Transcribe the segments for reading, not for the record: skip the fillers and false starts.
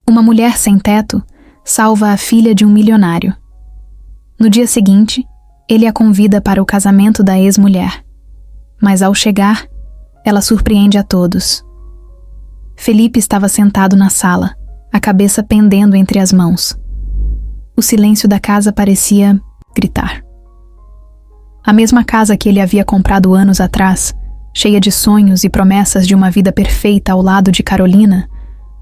Uma mulher sem teto salva a filha de um milionário. No dia seguinte, ele a convida para o casamento da ex-mulher. Mas ao chegar, ela surpreende a todos. Felipe estava sentado na sala, a cabeça pendendo entre as mãos. O silêncio da casa parecia gritar. A mesma casa que ele havia comprado anos atrás, cheia de sonhos e promessas de uma vida perfeita ao lado de Carolina,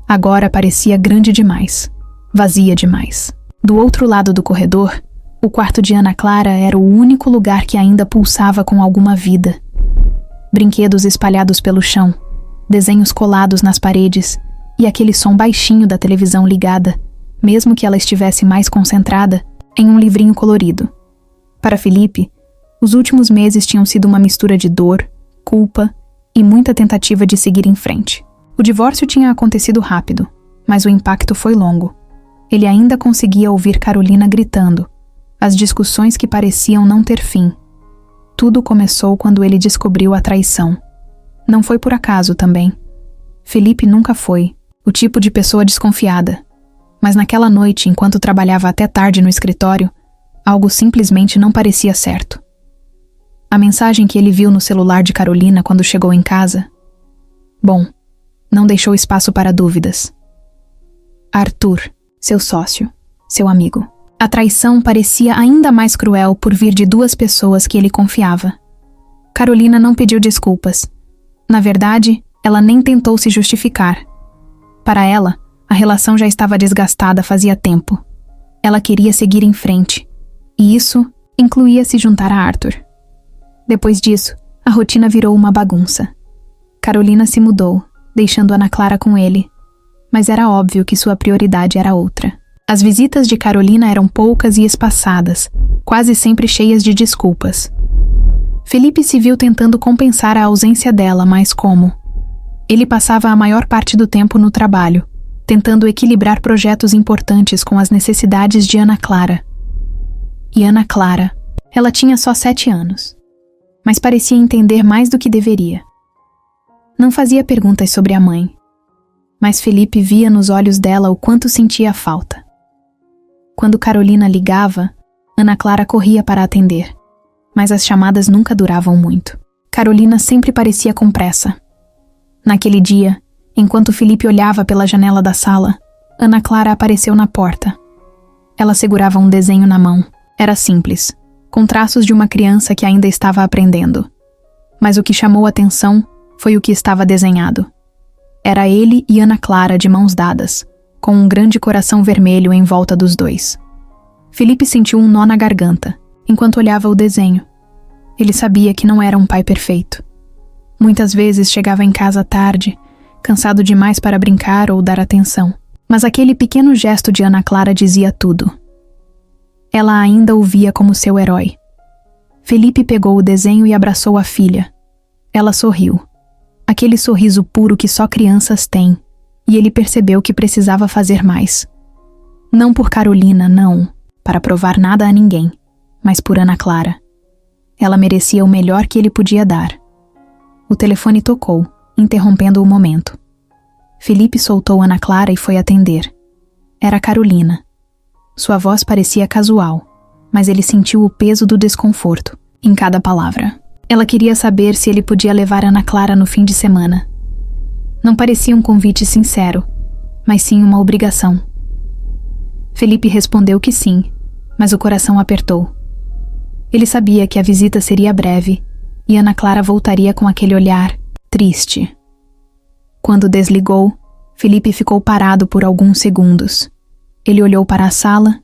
agora parecia grande demais, vazia demais. Do outro lado do corredor, o quarto de Ana Clara era o único lugar que ainda pulsava com alguma vida. Brinquedos espalhados pelo chão, desenhos colados nas paredes e aquele som baixinho da televisão ligada, mesmo que ela estivesse mais concentrada, em um livrinho colorido. Para Felipe, os últimos meses tinham sido uma mistura de dor, culpa e muita tentativa de seguir em frente. O divórcio tinha acontecido rápido, mas o impacto foi longo. Ele ainda conseguia ouvir Carolina gritando, as discussões que pareciam não ter fim. Tudo começou quando ele descobriu a traição. Não foi por acaso também. Felipe nunca foi o tipo de pessoa desconfiada. Mas naquela noite, enquanto trabalhava até tarde no escritório, algo simplesmente não parecia certo. A mensagem que ele viu no celular de Carolina quando chegou em casa, bom, não deixou espaço para dúvidas. Arthur, seu sócio, seu amigo. A traição parecia ainda mais cruel por vir de duas pessoas que ele confiava. Carolina não pediu desculpas. Na verdade, ela nem tentou se justificar. Para ela, a relação já estava desgastada fazia tempo. Ela queria seguir em frente, e isso incluía se juntar a Arthur. Depois disso, a rotina virou uma bagunça. Carolina se mudou, deixando Ana Clara com ele, mas era óbvio que sua prioridade era outra. As visitas de Carolina eram poucas e espaçadas, quase sempre cheias de desculpas. Felipe se viu tentando compensar a ausência dela, mas como? Ele passava a maior parte do tempo no trabalho, tentando equilibrar projetos importantes com as necessidades de Ana Clara. E Ana Clara, ela tinha só 7 anos, mas parecia entender mais do que deveria. Não fazia perguntas sobre a mãe, mas Felipe via nos olhos dela o quanto sentia falta. Quando Carolina ligava, Ana Clara corria para atender, mas as chamadas nunca duravam muito. Carolina sempre parecia com pressa. Naquele dia, enquanto Felipe olhava pela janela da sala, Ana Clara apareceu na porta. Ela segurava um desenho na mão. Era simples, com traços de uma criança que ainda estava aprendendo. Mas o que chamou a atenção foi o que estava desenhado. Era ele e Ana Clara de mãos dadas, com um grande coração vermelho em volta dos dois. Felipe sentiu um nó na garganta, enquanto olhava o desenho. Ele sabia que não era um pai perfeito. Muitas vezes chegava em casa tarde, cansado demais para brincar ou dar atenção. Mas aquele pequeno gesto de Ana Clara dizia tudo. Ela ainda o via como seu herói. Felipe pegou o desenho e abraçou a filha. Ela sorriu. Aquele sorriso puro que só crianças têm, e ele percebeu que precisava fazer mais. Não por Carolina, não, para provar nada a ninguém, mas por Ana Clara. Ela merecia o melhor que ele podia dar. O telefone tocou, interrompendo o momento. Felipe soltou Ana Clara e foi atender. Era Carolina. Sua voz parecia casual, mas ele sentiu o peso do desconforto em cada palavra. Ela queria saber se ele podia levar Ana Clara no fim de semana. Não parecia um convite sincero, mas sim uma obrigação. Felipe respondeu que sim, mas o coração apertou. Ele sabia que a visita seria breve e Ana Clara voltaria com aquele olhar triste. Quando desligou, Felipe ficou parado por alguns segundos. Ele olhou para a sala,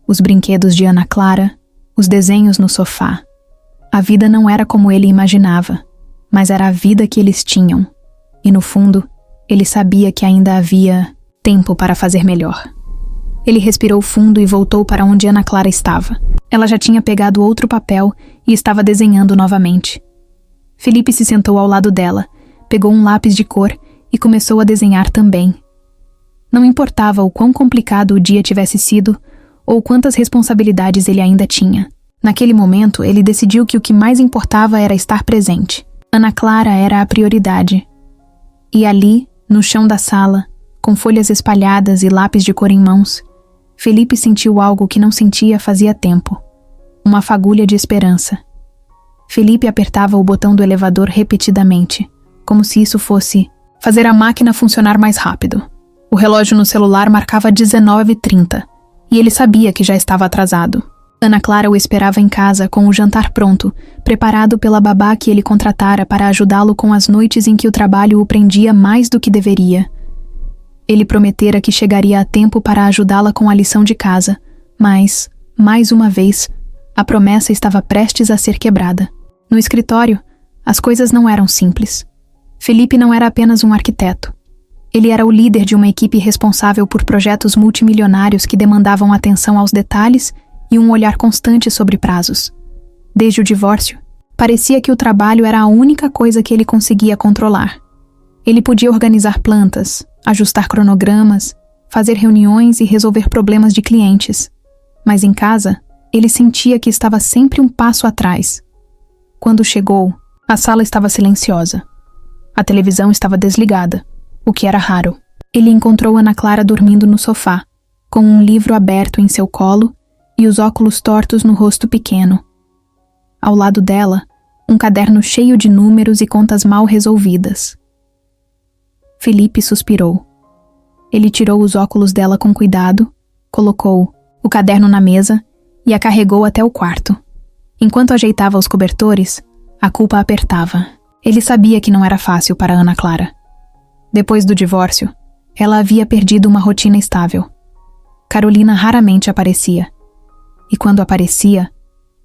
os brinquedos de Ana Clara, os desenhos no sofá. A vida não era como ele imaginava, mas era a vida que eles tinham. E no fundo, ele sabia que ainda havia tempo para fazer melhor. Ele respirou fundo e voltou para onde Ana Clara estava. Ela já tinha pegado outro papel e estava desenhando novamente. Felipe se sentou ao lado dela, pegou um lápis de cor e começou a desenhar também. Não importava o quão complicado o dia tivesse sido ou quantas responsabilidades ele ainda tinha. Naquele momento, ele decidiu que o que mais importava era estar presente. Ana Clara era a prioridade. E ali, no chão da sala, com folhas espalhadas e lápis de cor em mãos, Felipe sentiu algo que não sentia fazia tempo. Uma fagulha de esperança. Felipe apertava o botão do elevador repetidamente, como se isso fosse fazer a máquina funcionar mais rápido. O relógio no celular marcava 19h30, e ele sabia que já estava atrasado. Ana Clara o esperava em casa com o jantar pronto, preparado pela babá que ele contratara para ajudá-lo com as noites em que o trabalho o prendia mais do que deveria. Ele prometera que chegaria a tempo para ajudá-la com a lição de casa, mas, mais uma vez, a promessa estava prestes a ser quebrada. No escritório, as coisas não eram simples. Felipe não era apenas um arquiteto. Ele era o líder de uma equipe responsável por projetos multimilionários que demandavam atenção aos detalhes e um olhar constante sobre prazos. Desde o divórcio, parecia que o trabalho era a única coisa que ele conseguia controlar. Ele podia organizar plantas, ajustar cronogramas, fazer reuniões e resolver problemas de clientes. Mas em casa, ele sentia que estava sempre um passo atrás. Quando chegou, a sala estava silenciosa. A televisão estava desligada, o que era raro. Ele encontrou Ana Clara dormindo no sofá, com um livro aberto em seu colo e os óculos tortos no rosto pequeno. Ao lado dela, um caderno cheio de números e contas mal resolvidas. Felipe suspirou. Ele tirou os óculos dela com cuidado, colocou o caderno na mesa e a carregou até o quarto. Enquanto ajeitava os cobertores, a culpa apertava. Ele sabia que não era fácil para Ana Clara. Depois do divórcio, ela havia perdido uma rotina estável. Carolina raramente aparecia. E quando aparecia,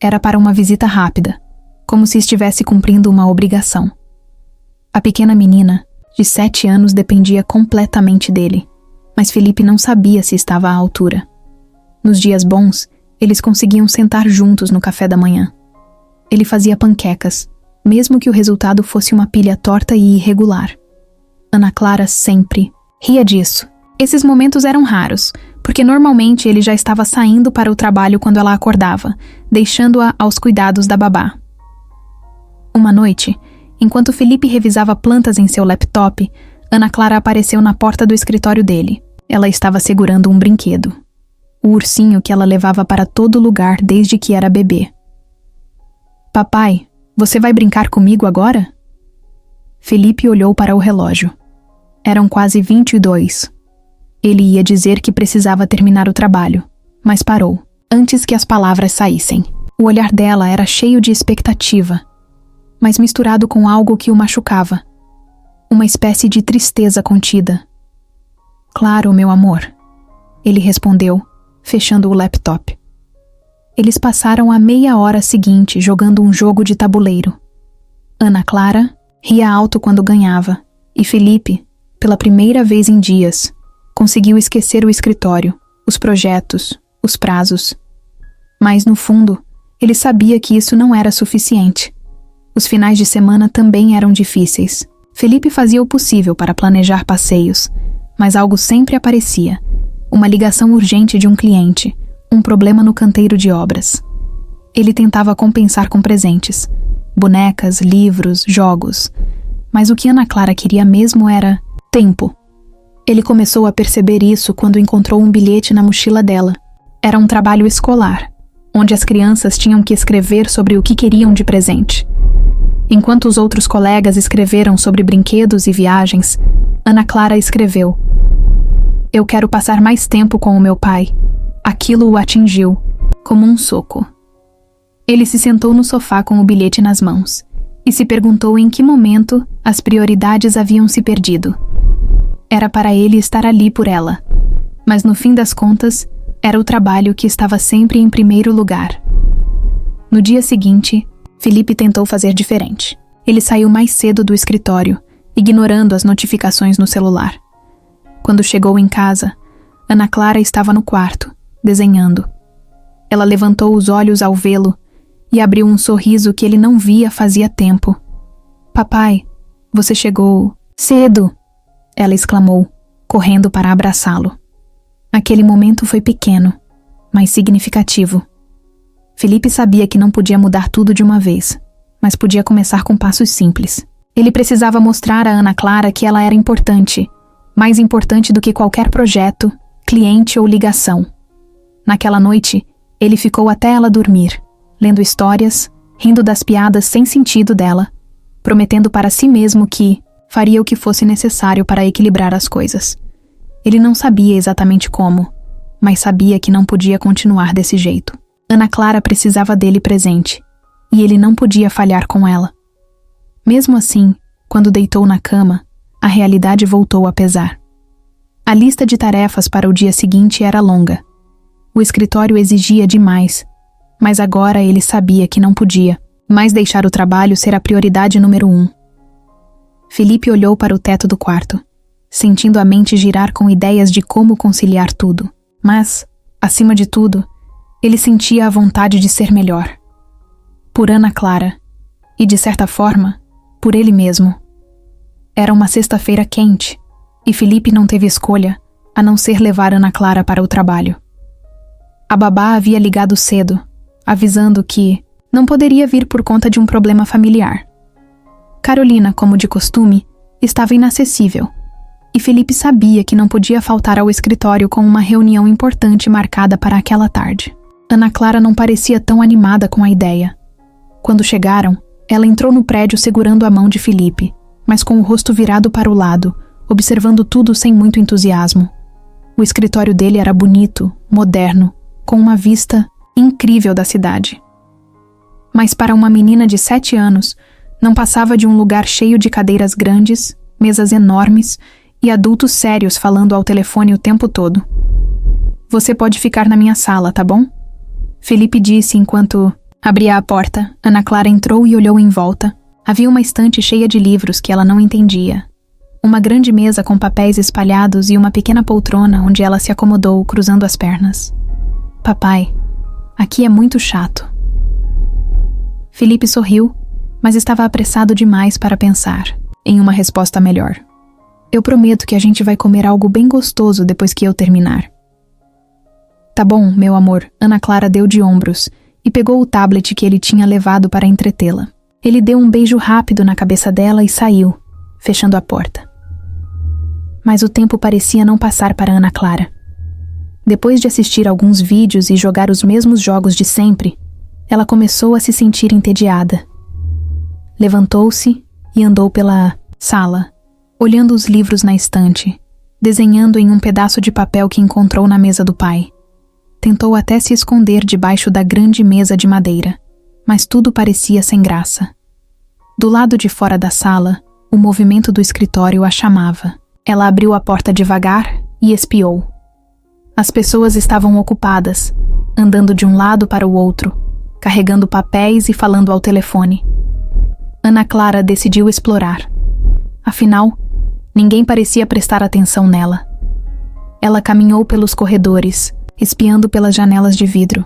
era para uma visita rápida, como se estivesse cumprindo uma obrigação. A pequena menina, de 7 anos, dependia completamente dele, mas Felipe não sabia se estava à altura. Nos dias bons, eles conseguiam sentar juntos no café da manhã. Ele fazia panquecas, mesmo que o resultado fosse uma pilha torta e irregular. Ana Clara sempre ria disso. Esses momentos eram raros, porque normalmente ele já estava saindo para o trabalho quando ela acordava, deixando-a aos cuidados da babá. Uma noite, enquanto Felipe revisava plantas em seu laptop, Ana Clara apareceu na porta do escritório dele. Ela estava segurando um brinquedo. O ursinho que ela levava para todo lugar desde que era bebê. "Papai, você vai brincar comigo agora?" Felipe olhou para o relógio. Eram quase 22. Ele ia dizer que precisava terminar o trabalho, mas parou, antes que as palavras saíssem. O olhar dela era cheio de expectativa, mas misturado com algo que o machucava. Uma espécie de tristeza contida. "Claro, meu amor", ele respondeu, fechando o laptop. Eles passaram a meia hora seguinte jogando um jogo de tabuleiro. Ana Clara ria alto quando ganhava, e Felipe, pela primeira vez em dias, conseguiu esquecer o escritório, os projetos, os prazos. Mas, no fundo, ele sabia que isso não era suficiente. Os finais de semana também eram difíceis. Felipe fazia o possível para planejar passeios, mas algo sempre aparecia. Uma ligação urgente de um cliente, um problema no canteiro de obras. Ele tentava compensar com presentes, bonecas, livros, jogos. Mas o que Ana Clara queria mesmo era tempo. Ele começou a perceber isso quando encontrou um bilhete na mochila dela. Era um trabalho escolar, onde as crianças tinham que escrever sobre o que queriam de presente. Enquanto os outros colegas escreveram sobre brinquedos e viagens, Ana Clara escreveu: "Eu quero passar mais tempo com o meu pai." Aquilo o atingiu, como um soco. Ele se sentou no sofá com o bilhete nas mãos e se perguntou em que momento as prioridades haviam se perdido. Era para ele estar ali por ela, mas no fim das contas, era o trabalho que estava sempre em primeiro lugar. No dia seguinte, Felipe tentou fazer diferente. Ele saiu mais cedo do escritório, ignorando as notificações no celular. Quando chegou em casa, Ana Clara estava no quarto, desenhando. Ela levantou os olhos ao vê-lo e abriu um sorriso que ele não via fazia tempo. "Papai, você chegou cedo!" ela exclamou, correndo para abraçá-lo. Aquele momento foi pequeno, mas significativo. Felipe sabia que não podia mudar tudo de uma vez, mas podia começar com passos simples. Ele precisava mostrar a Ana Clara que ela era importante mais importante do que qualquer projeto, cliente ou ligação. Naquela noite, ele ficou até ela dormir, lendo histórias, rindo das piadas sem sentido dela, prometendo para si mesmo que faria o que fosse necessário para equilibrar as coisas. Ele não sabia exatamente como, mas sabia que não podia continuar desse jeito. Ana Clara precisava dele presente, e ele não podia falhar com ela. Mesmo assim, quando deitou na cama, a realidade voltou a pesar. A lista de tarefas para o dia seguinte era longa. O escritório exigia demais, mas agora ele sabia que não podia mais deixar o trabalho ser a prioridade número 1. Felipe olhou para o teto do quarto, sentindo a mente girar com ideias de como conciliar tudo. Mas, acima de tudo, ele sentia a vontade de ser melhor. Por Ana Clara, e de certa forma, por ele mesmo. Era uma sexta-feira quente, e Felipe não teve escolha a não ser levar Ana Clara para o trabalho. A babá havia ligado cedo, avisando que não poderia vir por conta de um problema familiar. Carolina, como de costume, estava inacessível, e Felipe sabia que não podia faltar ao escritório com uma reunião importante marcada para aquela tarde. Ana Clara não parecia tão animada com a ideia. Quando chegaram, ela entrou no prédio segurando a mão de Felipe, mas com o rosto virado para o lado, observando tudo sem muito entusiasmo. O escritório dele era bonito, moderno, com uma vista incrível da cidade. Mas para uma menina de 7 anos, não passava de um lugar cheio de cadeiras grandes, mesas enormes e adultos sérios falando ao telefone o tempo todo. "Você pode ficar na minha sala, tá bom?" Felipe disse enquanto abria a porta. Ana Clara entrou e olhou em volta. Havia uma estante cheia de livros que ela não entendia. Uma grande mesa com papéis espalhados e uma pequena poltrona onde ela se acomodou, cruzando as pernas. "Papai, aqui é muito chato." Felipe sorriu, mas estava apressado demais para pensar em uma resposta melhor. "Eu prometo que a gente vai comer algo bem gostoso depois que eu terminar." "Tá bom, meu amor." Ana Clara deu de ombros e pegou o tablet que ele tinha levado para entretê-la. Ele deu um beijo rápido na cabeça dela e saiu, fechando a porta. Mas o tempo parecia não passar para Ana Clara. Depois de assistir alguns vídeos e jogar os mesmos jogos de sempre, ela começou a se sentir entediada. Levantou-se e andou pela sala, olhando os livros na estante, desenhando em um pedaço de papel que encontrou na mesa do pai. Tentou até se esconder debaixo da grande mesa de madeira, mas tudo parecia sem graça. Do lado de fora da sala, o movimento do escritório a chamava. Ela abriu a porta devagar e espiou. As pessoas estavam ocupadas, andando de um lado para o outro, carregando papéis e falando ao telefone. Ana Clara decidiu explorar. Afinal, ninguém parecia prestar atenção nela. Ela caminhou pelos corredores, espiando pelas janelas de vidro.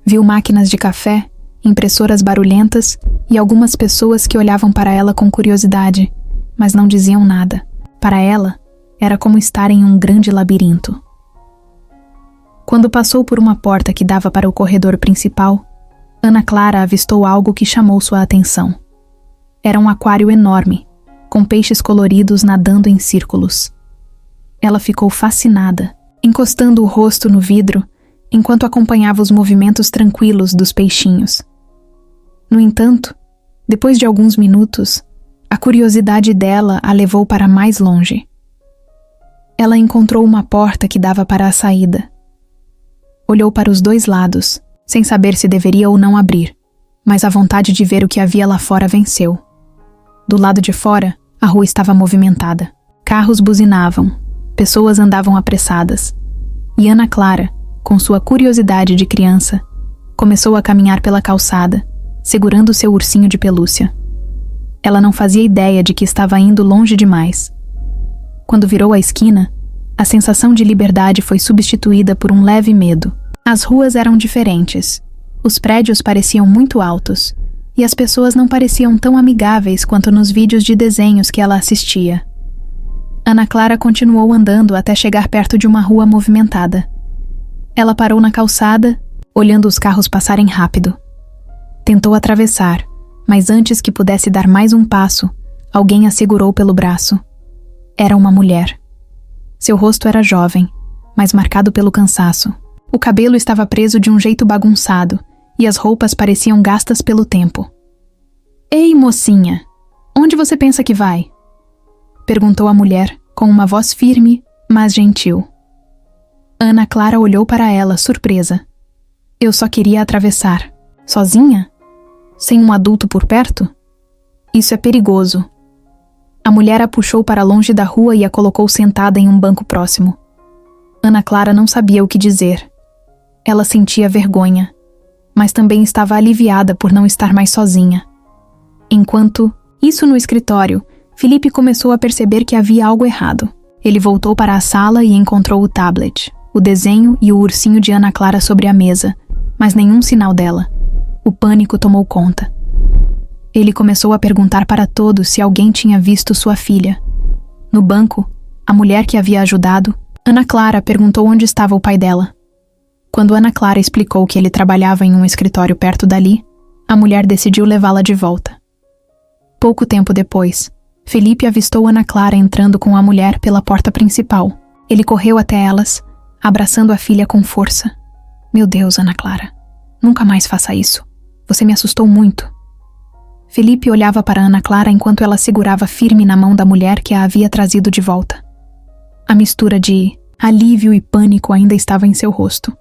Viu máquinas de café, impressoras barulhentas e algumas pessoas que olhavam para ela com curiosidade, mas não diziam nada. Para ela, era como estar em um grande labirinto. Quando passou por uma porta que dava para o corredor principal, Ana Clara avistou algo que chamou sua atenção. Era um aquário enorme, com peixes coloridos nadando em círculos. Ela ficou fascinada, encostando o rosto no vidro, enquanto acompanhava os movimentos tranquilos dos peixinhos. No entanto, depois de alguns minutos, a curiosidade dela a levou para mais longe. Ela encontrou uma porta que dava para a saída. Olhou para os dois lados, sem saber se deveria ou não abrir, mas a vontade de ver o que havia lá fora venceu. Do lado de fora, a rua estava movimentada. Carros buzinavam, pessoas andavam apressadas. E Ana Clara, com sua curiosidade de criança, começou a caminhar pela calçada, segurando seu ursinho de pelúcia. Ela não fazia ideia de que estava indo longe demais. Quando virou a esquina, a sensação de liberdade foi substituída por um leve medo. As ruas eram diferentes. Os prédios pareciam muito altos, e as pessoas não pareciam tão amigáveis quanto nos vídeos de desenhos que ela assistia. Ana Clara continuou andando até chegar perto de uma rua movimentada. Ela parou na calçada, olhando os carros passarem rápido. Tentou atravessar, mas antes que pudesse dar mais um passo, alguém a segurou pelo braço. Era uma mulher. Seu rosto era jovem, mas marcado pelo cansaço. O cabelo estava preso de um jeito bagunçado e as roupas pareciam gastas pelo tempo. "Ei, mocinha, onde você pensa que vai?" perguntou a mulher com uma voz firme, mas gentil. Ana Clara olhou para ela, surpresa. "Eu só queria atravessar. Sozinha? Sem um adulto por perto? Isso é perigoso." A mulher a puxou para longe da rua e a colocou sentada em um banco próximo. Ana Clara não sabia o que dizer. Ela sentia vergonha, mas também estava aliviada por não estar mais sozinha. Enquanto isso no escritório, Felipe começou a perceber que havia algo errado. Ele voltou para a sala e encontrou o tablet, o desenho e o ursinho de Ana Clara sobre a mesa, mas nenhum sinal dela. O pânico tomou conta. Ele começou a perguntar para todos se alguém tinha visto sua filha. No banco, a mulher que havia ajudado, Ana Clara, perguntou onde estava o pai dela. Quando Ana Clara explicou que ele trabalhava em um escritório perto dali, a mulher decidiu levá-la de volta. Pouco tempo depois, Felipe avistou Ana Clara entrando com a mulher pela porta principal. Ele correu até elas, abraçando a filha com força. "Meu Deus, Ana Clara, nunca mais faça isso. Você me assustou muito." Felipe olhava para Ana Clara enquanto ela segurava firme na mão da mulher que a havia trazido de volta. A mistura de alívio e pânico ainda estava em seu rosto.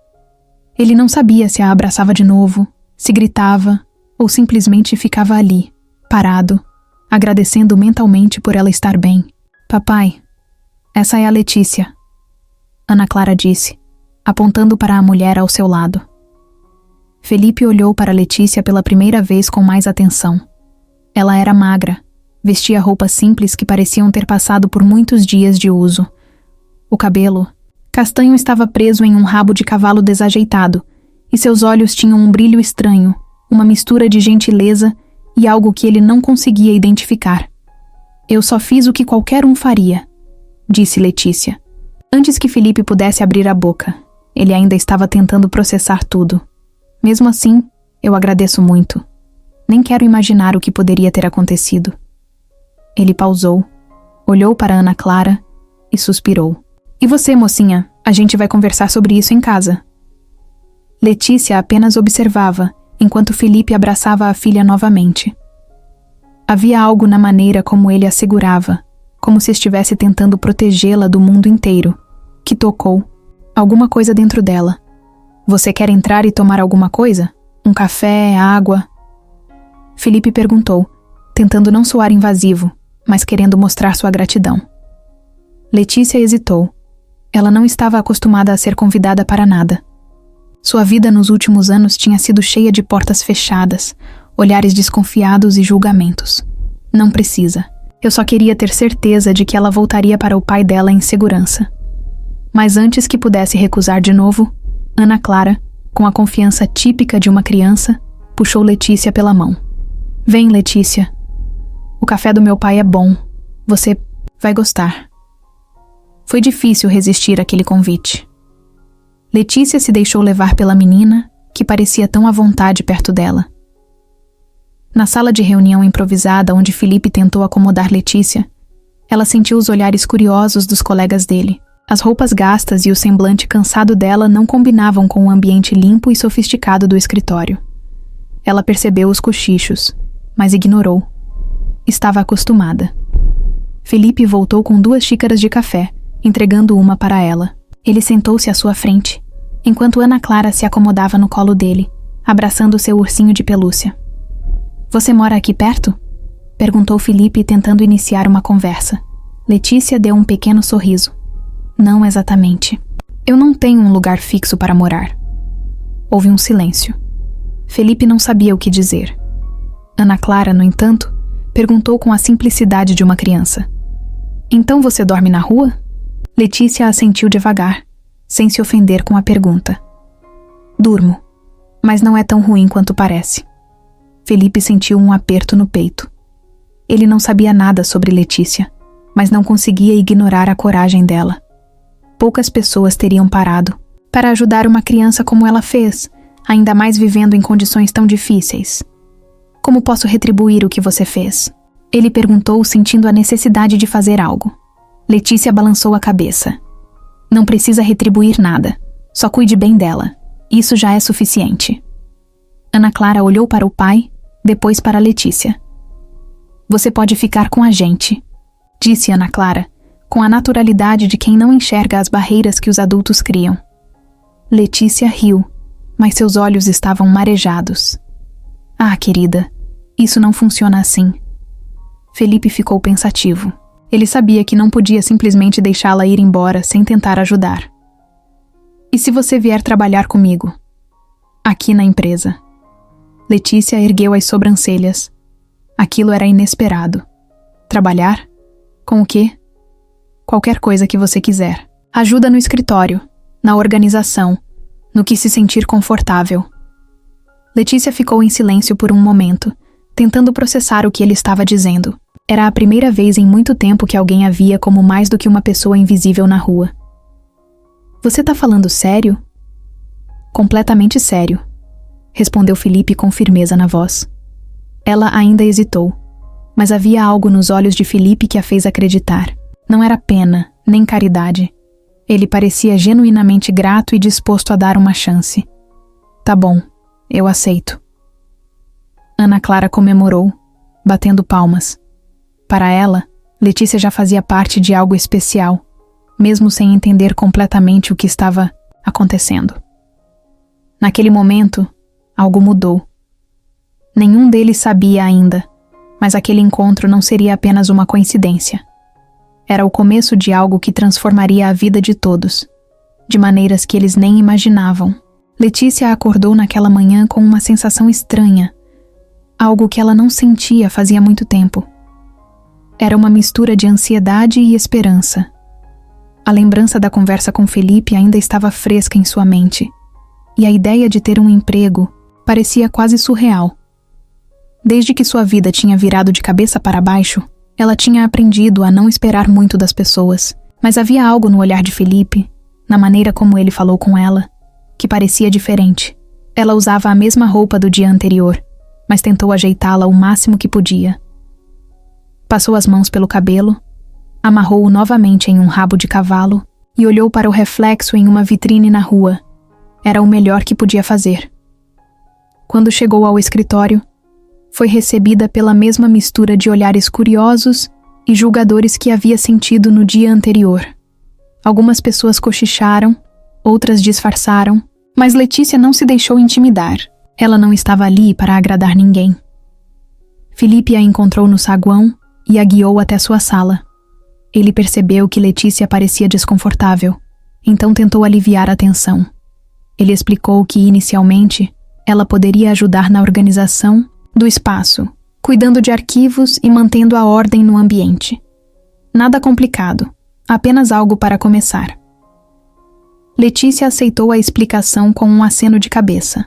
Ele não sabia se a abraçava de novo, se gritava ou simplesmente ficava ali, parado, agradecendo mentalmente por ela estar bem. "Papai, essa é a Letícia", Ana Clara disse, apontando para a mulher ao seu lado. Felipe olhou para Letícia pela primeira vez com mais atenção. Ela era magra, vestia roupas simples que pareciam ter passado por muitos dias de uso. O cabelo castanho estava preso em um rabo de cavalo desajeitado, e seus olhos tinham um brilho estranho, uma mistura de gentileza e algo que ele não conseguia identificar. "Eu só fiz o que qualquer um faria", disse Letícia. Antes que Felipe pudesse abrir a boca, ele ainda estava tentando processar tudo. "Mesmo assim, eu agradeço muito. Nem quero imaginar o que poderia ter acontecido." Ele pausou, olhou para Ana Clara e suspirou. "E você, mocinha? A gente vai conversar sobre isso em casa." Letícia apenas observava, enquanto Felipe abraçava a filha novamente. Havia algo na maneira como ele a segurava, como se estivesse tentando protegê-la do mundo inteiro, que tocou alguma coisa dentro dela. "Você quer entrar e tomar alguma coisa? Um café, água?" Felipe perguntou, tentando não soar invasivo, mas querendo mostrar sua gratidão. Letícia hesitou. Ela não estava acostumada a ser convidada para nada. Sua vida nos últimos anos tinha sido cheia de portas fechadas, olhares desconfiados e julgamentos. "Não precisa. Eu só queria ter certeza de que ela voltaria para o pai dela em segurança." Mas antes que pudesse recusar de novo, Ana Clara, com a confiança típica de uma criança, puxou Letícia pela mão. "Vem, Letícia. O café do meu pai é bom. Você vai gostar." Foi difícil resistir àquele convite. Letícia se deixou levar pela menina, que parecia tão à vontade perto dela. Na sala de reunião improvisada onde Felipe tentou acomodar Letícia, ela sentiu os olhares curiosos dos colegas dele. As roupas gastas e o semblante cansado dela não combinavam com o ambiente limpo e sofisticado do escritório. Ela percebeu os cochichos, mas ignorou. Estava acostumada. Felipe voltou com 2 xícaras de café, entregando uma para ela. Ele sentou-se à sua frente, enquanto Ana Clara se acomodava no colo dele, abraçando seu ursinho de pelúcia. "Você mora aqui perto?" perguntou Felipe, tentando iniciar uma conversa. Letícia deu um pequeno sorriso. "Não exatamente. Eu não tenho um lugar fixo para morar." Houve um silêncio. Felipe não sabia o que dizer. Ana Clara, no entanto, perguntou com a simplicidade de uma criança. "Então você dorme na rua?" Letícia assentiu devagar, sem se ofender com a pergunta. "Durmo, mas não é tão ruim quanto parece." Felipe sentiu um aperto no peito. Ele não sabia nada sobre Letícia, mas não conseguia ignorar a coragem dela. Poucas pessoas teriam parado para ajudar uma criança como ela fez, ainda mais vivendo em condições tão difíceis. "Como posso retribuir o que você fez?" ele perguntou, sentindo a necessidade de fazer algo. Letícia balançou a cabeça. Não precisa retribuir nada. Só cuide bem dela. Isso já é suficiente. Ana Clara olhou para o pai, depois para Letícia. Você pode ficar com a gente, disse Ana Clara, com a naturalidade de quem não enxerga as barreiras que os adultos criam. Letícia riu, mas seus olhos estavam marejados. Ah, querida, isso não funciona assim. Felipe ficou pensativo. Ele sabia que não podia simplesmente deixá-la ir embora sem tentar ajudar. E se você vier trabalhar comigo? Aqui na empresa. Letícia ergueu as sobrancelhas. Aquilo era inesperado. Trabalhar? Com o quê? Qualquer coisa que você quiser. Ajuda no escritório, na organização, no que se sentir confortável. Letícia ficou em silêncio por um momento, tentando processar o que ele estava dizendo. Era a primeira vez em muito tempo que alguém a via como mais do que uma pessoa invisível na rua. Você tá falando sério? Completamente sério, respondeu Felipe com firmeza na voz. Ela ainda hesitou, mas havia algo nos olhos de Felipe que a fez acreditar. Não era pena, nem caridade. Ele parecia genuinamente grato e disposto a dar uma chance. Tá bom, eu aceito. Ana Clara comemorou, batendo palmas. Para ela, Letícia já fazia parte de algo especial, mesmo sem entender completamente o que estava acontecendo. Naquele momento, algo mudou. Nenhum deles sabia ainda, mas aquele encontro não seria apenas uma coincidência. Era o começo de algo que transformaria a vida de todos, de maneiras que eles nem imaginavam. Letícia acordou naquela manhã com uma sensação estranha, algo que ela não sentia fazia muito tempo. Era uma mistura de ansiedade e esperança. A lembrança da conversa com Felipe ainda estava fresca em sua mente, e a ideia de ter um emprego parecia quase surreal. Desde que sua vida tinha virado de cabeça para baixo, ela tinha aprendido a não esperar muito das pessoas, mas havia algo no olhar de Felipe, na maneira como ele falou com ela, que parecia diferente. Ela usava a mesma roupa do dia anterior, mas tentou ajeitá-la o máximo que podia. Passou as mãos pelo cabelo, amarrou-o novamente em um rabo de cavalo e olhou para o reflexo em uma vitrine na rua. Era o melhor que podia fazer. Quando chegou ao escritório, foi recebida pela mesma mistura de olhares curiosos e julgadores que havia sentido no dia anterior. Algumas pessoas cochicharam, outras disfarçaram, mas Letícia não se deixou intimidar. Ela não estava ali para agradar ninguém. Felipe a encontrou no saguão e a guiou até sua sala. Ele percebeu que Letícia parecia desconfortável, então tentou aliviar a tensão. Ele explicou que, inicialmente, ela poderia ajudar na organização do espaço, cuidando de arquivos e mantendo a ordem no ambiente. Nada complicado, apenas algo para começar. Letícia aceitou a explicação com um aceno de cabeça.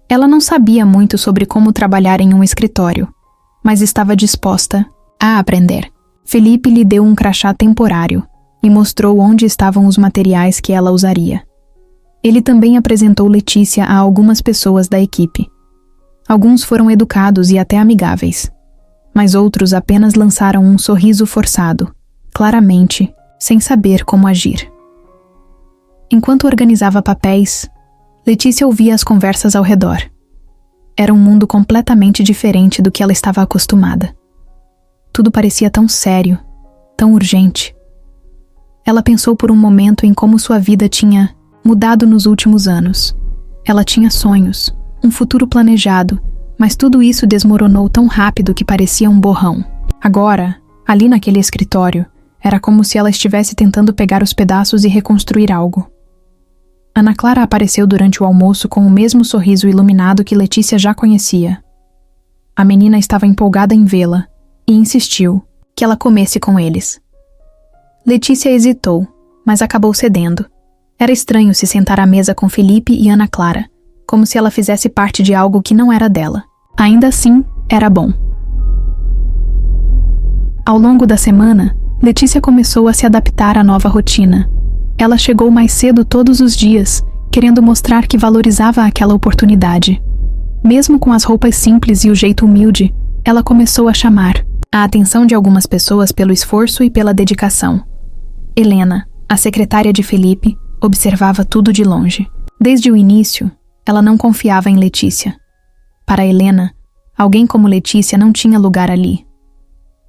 Ela não sabia muito sobre como trabalhar em um escritório, mas estava disposta a aprender. Felipe lhe deu um crachá temporário e mostrou onde estavam os materiais que ela usaria. Ele também apresentou Letícia a algumas pessoas da equipe. Alguns foram educados e até amigáveis, mas outros apenas lançaram um sorriso forçado, claramente, sem saber como agir. Enquanto organizava papéis, Letícia ouvia as conversas ao redor. Era um mundo completamente diferente do que ela estava acostumada. Tudo parecia tão sério, tão urgente. Ela pensou por um momento em como sua vida tinha mudado nos últimos anos. Ela tinha sonhos, um futuro planejado, mas tudo isso desmoronou tão rápido que parecia um borrão. Agora, ali naquele escritório, era como se ela estivesse tentando pegar os pedaços e reconstruir algo. Ana Clara apareceu durante o almoço com o mesmo sorriso iluminado que Letícia já conhecia. A menina estava empolgada em vê-la e insistiu que ela comesse com eles. Letícia hesitou, mas acabou cedendo. Era estranho se sentar à mesa com Felipe e Ana Clara, como se ela fizesse parte de algo que não era dela. Ainda assim, era bom. Ao longo da semana, Letícia começou a se adaptar à nova rotina. Ela chegou mais cedo todos os dias, querendo mostrar que valorizava aquela oportunidade. Mesmo com as roupas simples e o jeito humilde, ela começou a chamar a atenção de algumas pessoas pelo esforço e pela dedicação. Helena, A secretária de Felipe observava tudo de longe. Desde o início, ela não confiava em Letícia. Para Helena, alguém como Letícia não tinha lugar ali.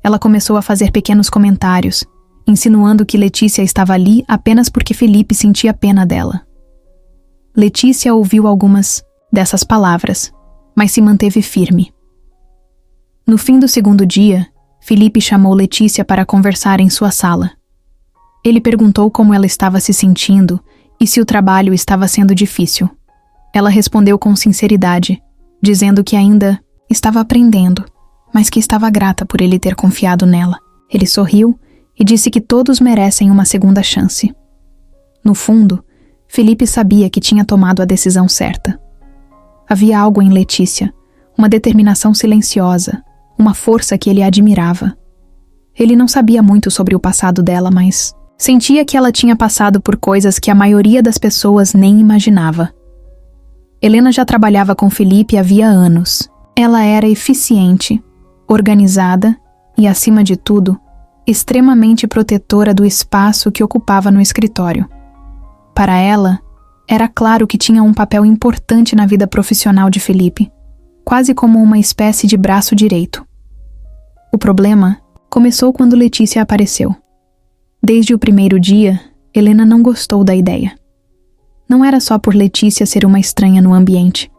Ela começou a fazer pequenos comentários, insinuando que Letícia estava ali apenas porque Felipe sentia pena dela. Letícia ouviu algumas dessas palavras, mas se manteve firme. No fim do segundo dia, Felipe chamou Letícia para conversar em sua sala. Ele perguntou como ela estava se sentindo e se o trabalho estava sendo difícil. Ela respondeu com sinceridade, dizendo que ainda estava aprendendo, mas que estava grata por ele ter confiado nela. Ele sorriu e disse que todos merecem uma segunda chance. No fundo, Felipe sabia que tinha tomado a decisão certa. Havia algo em Letícia, uma determinação silenciosa, uma força que ele admirava. Ele não sabia muito sobre o passado dela, mas sentia que ela tinha passado por coisas que a maioria das pessoas nem imaginava. Helena já trabalhava com Felipe havia anos. Ela era eficiente, organizada e, acima de tudo, extremamente protetora do espaço que ocupava no escritório. Para ela, era claro que tinha um papel importante na vida profissional de Felipe, quase como uma espécie de braço direito. O problema começou quando Letícia apareceu. Desde o primeiro dia, Helena não gostou da ideia. Não era só por Letícia ser uma estranha no ambiente,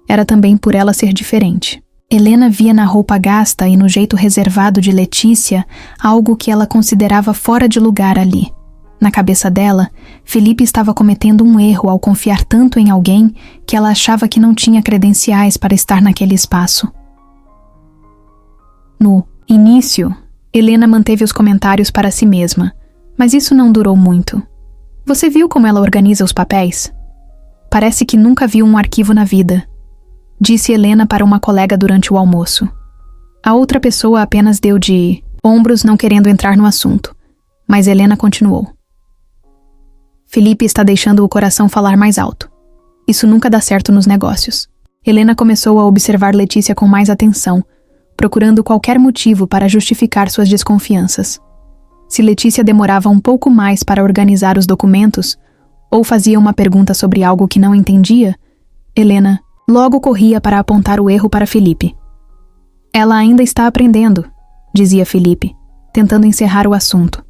era também por ela ser diferente. Helena via na roupa gasta e no jeito reservado de Letícia algo que ela considerava fora de lugar ali. Na cabeça dela, Felipe estava cometendo um erro ao confiar tanto em alguém que ela achava que não tinha credenciais para estar naquele espaço. No início, Helena manteve os comentários para si mesma, mas isso não durou muito. Você viu como ela organiza os papéis? Parece que nunca viu um arquivo na vida, disse Helena para uma colega durante o almoço. A outra pessoa apenas deu de ombros, não querendo entrar no assunto, mas Helena continuou. Felipe está deixando o coração falar mais alto. Isso nunca dá certo nos negócios. Helena começou a observar Letícia com mais atenção, procurando qualquer motivo para justificar suas desconfianças. Se Letícia demorava um pouco mais para organizar os documentos, ou fazia uma pergunta sobre algo que não entendia, Helena logo corria para apontar o erro para Felipe. Ela ainda está aprendendo, dizia Felipe, tentando encerrar o assunto.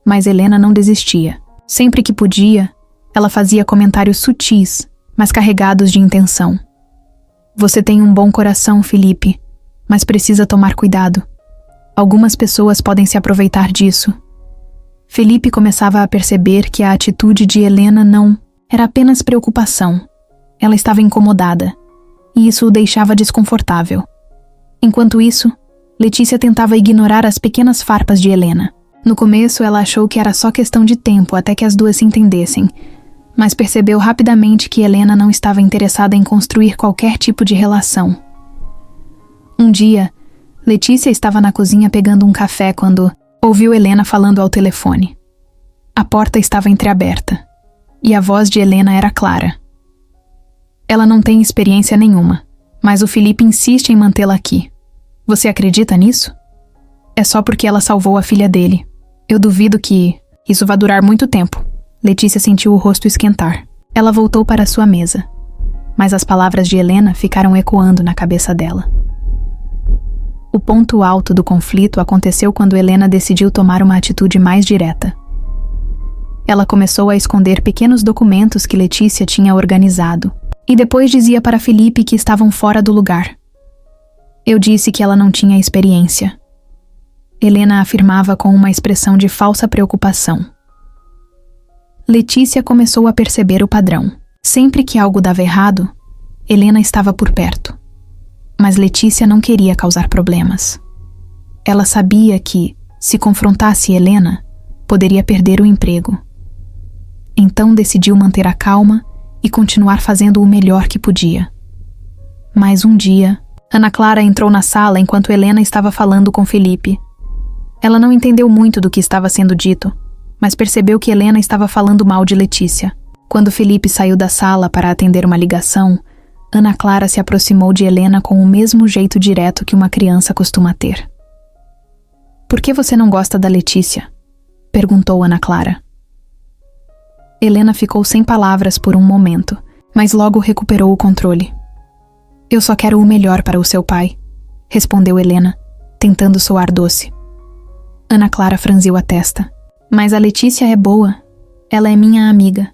Mas Helena não desistia. Sempre que podia, ela fazia comentários sutis, mas carregados de intenção. Você tem um bom coração, Felipe, mas precisa tomar cuidado. Algumas pessoas podem se aproveitar disso. Felipe começava a perceber que a atitude de Helena não era apenas preocupação. Ela estava incomodada, e isso o deixava desconfortável. Enquanto isso, Letícia tentava ignorar as pequenas farpas de Helena. No começo, ela achou que era só questão de tempo até que as duas se entendessem, mas percebeu rapidamente que Helena não estava interessada em construir qualquer tipo de relação. Um dia, Letícia estava na cozinha pegando um café quando ouviu Helena falando ao telefone. A porta estava entreaberta, e a voz de Helena era clara. Ela não tem experiência nenhuma, mas o Felipe insiste em mantê-la aqui. Você acredita nisso? É só porque ela salvou a filha dele. Eu duvido que isso vá durar muito tempo. Letícia sentiu o rosto esquentar. Ela voltou para sua mesa, mas as palavras de Helena ficaram ecoando na cabeça dela. O ponto alto do conflito aconteceu quando Helena decidiu tomar uma atitude mais direta. Ela começou a esconder pequenos documentos que Letícia tinha organizado, e depois dizia para Felipe que estavam fora do lugar. Eu disse que ela não tinha experiência. Helena afirmava com uma expressão de falsa preocupação. Letícia começou a perceber o padrão. Sempre que algo dava errado, Helena estava por perto. Mas Letícia não queria causar problemas. Ela sabia que, se confrontasse Helena, poderia perder o emprego. Então decidiu manter a calma e continuar fazendo o melhor que podia. Mas um dia, Ana Clara entrou na sala enquanto Helena estava falando com Felipe. Ela não entendeu muito do que estava sendo dito, mas percebeu que Helena estava falando mal de Letícia. Quando Felipe saiu da sala para atender uma ligação, Ana Clara se aproximou de Helena com o mesmo jeito direto que uma criança costuma ter. Por que você não gosta da Letícia? Perguntou Ana Clara. Helena ficou sem palavras por um momento, mas logo recuperou o controle. Eu só quero o melhor para o seu pai, respondeu Helena, tentando soar doce. Ana Clara franziu a testa. Mas a Letícia é boa. Ela é minha amiga.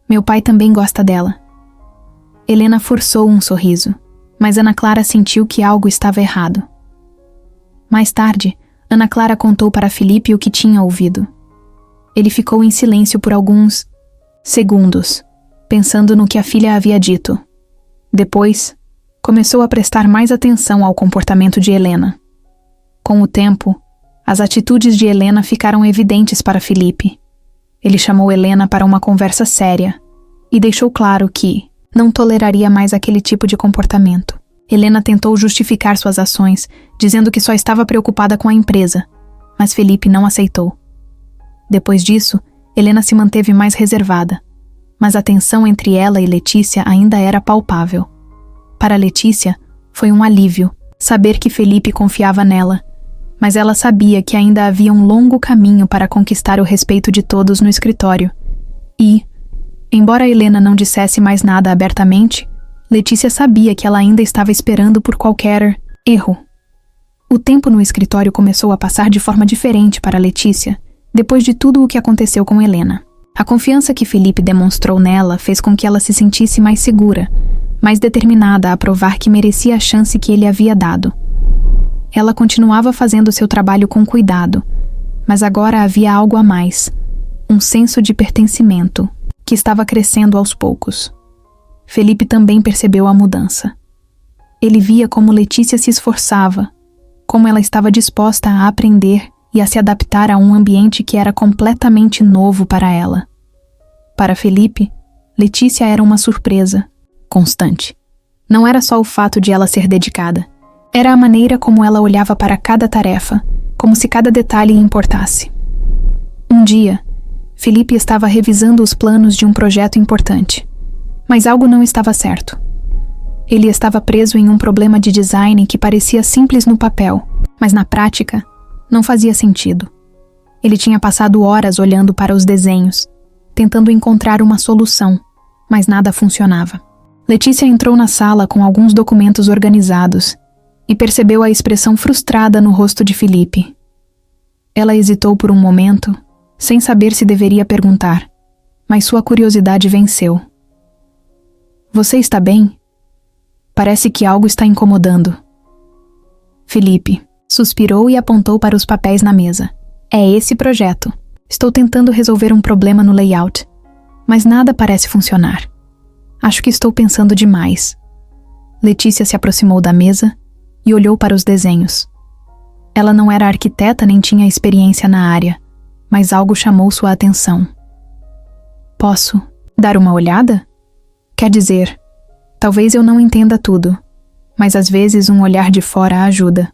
Meu pai também gosta dela. Helena forçou um sorriso, mas Ana Clara sentiu que algo estava errado. Mais tarde, Ana Clara contou para Felipe o que tinha ouvido. Ele ficou em silêncio por alguns segundos, pensando no que a filha havia dito. Depois, começou a prestar mais atenção ao comportamento de Helena. Com o tempo, as atitudes de Helena ficaram evidentes para Felipe. Ele chamou Helena para uma conversa séria e deixou claro que não toleraria mais aquele tipo de comportamento. Helena tentou justificar suas ações, dizendo que só estava preocupada com a empresa, mas Felipe não aceitou. Depois disso, Helena se manteve mais reservada, mas a tensão entre ela e Letícia ainda era palpável. Para Letícia, foi um alívio saber que Felipe confiava nela, mas ela sabia que ainda havia um longo caminho para conquistar o respeito de todos no escritório. E, embora Helena não dissesse mais nada abertamente, Letícia sabia que ela ainda estava esperando por qualquer erro. O tempo no escritório começou a passar de forma diferente para Letícia, depois de tudo o que aconteceu com Helena. A confiança que Felipe demonstrou nela fez com que ela se sentisse mais segura, mais determinada a provar que merecia a chance que ele havia dado. Ela continuava fazendo seu trabalho com cuidado, mas agora havia algo a mais, um senso de pertencimento, que estava crescendo aos poucos. Felipe também percebeu a mudança. Ele via como Letícia se esforçava, como ela estava disposta a aprender e a se adaptar a um ambiente que era completamente novo para ela. Para Felipe, Letícia era uma surpresa constante. Não era só o fato de ela ser dedicada. Era a maneira como ela olhava para cada tarefa, como se cada detalhe importasse. Um dia, Felipe estava revisando os planos de um projeto importante, mas algo não estava certo. Ele estava preso em um problema de design que parecia simples no papel, mas na prática, não fazia sentido. Ele tinha passado horas olhando para os desenhos, tentando encontrar uma solução, mas nada funcionava. Letícia entrou na sala com alguns documentos organizados e percebeu a expressão frustrada no rosto de Felipe. Ela hesitou por um momento, sem saber se deveria perguntar, mas sua curiosidade venceu. Você está bem? Parece que algo está incomodando. Felipe suspirou e apontou para os papéis na mesa. É esse projeto. Estou tentando resolver um problema no layout, mas nada parece funcionar. Acho que estou pensando demais. Letícia se aproximou da mesa e olhou para os desenhos. Ela não era arquiteta nem tinha experiência na área, mas algo chamou sua atenção. Posso dar uma olhada? Quer dizer, talvez eu não entenda tudo, mas às vezes um olhar de fora ajuda.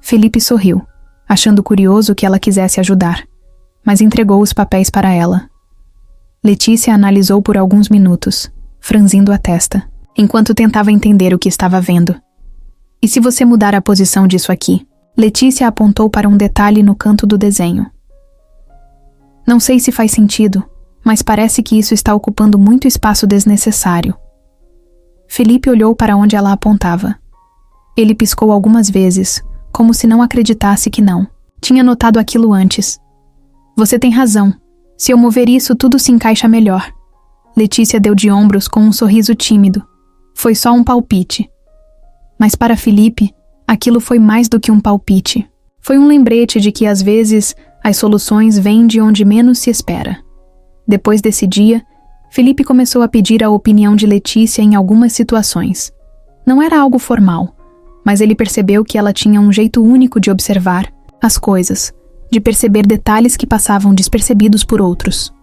Felipe sorriu, achando curioso que ela quisesse ajudar, mas entregou os papéis para ela. Letícia analisou por alguns minutos, franzindo a testa, enquanto tentava entender o que estava vendo. E se você mudar a posição disso aqui? Letícia apontou para um detalhe no canto do desenho. Não sei se faz sentido, mas parece que isso está ocupando muito espaço desnecessário. Felipe olhou para onde ela apontava. Ele piscou algumas vezes, como se não acreditasse que não. Tinha notado aquilo antes. Você tem razão. Se eu mover isso, tudo se encaixa melhor. Letícia deu de ombros com um sorriso tímido. Foi só um palpite. Mas para Felipe, aquilo foi mais do que um palpite. Foi um lembrete de que às vezes as soluções vêm de onde menos se espera. Depois desse dia, Felipe começou a pedir a opinião de Letícia em algumas situações. Não era algo formal, mas ele percebeu que ela tinha um jeito único de observar as coisas, de perceber detalhes que passavam despercebidos por outros.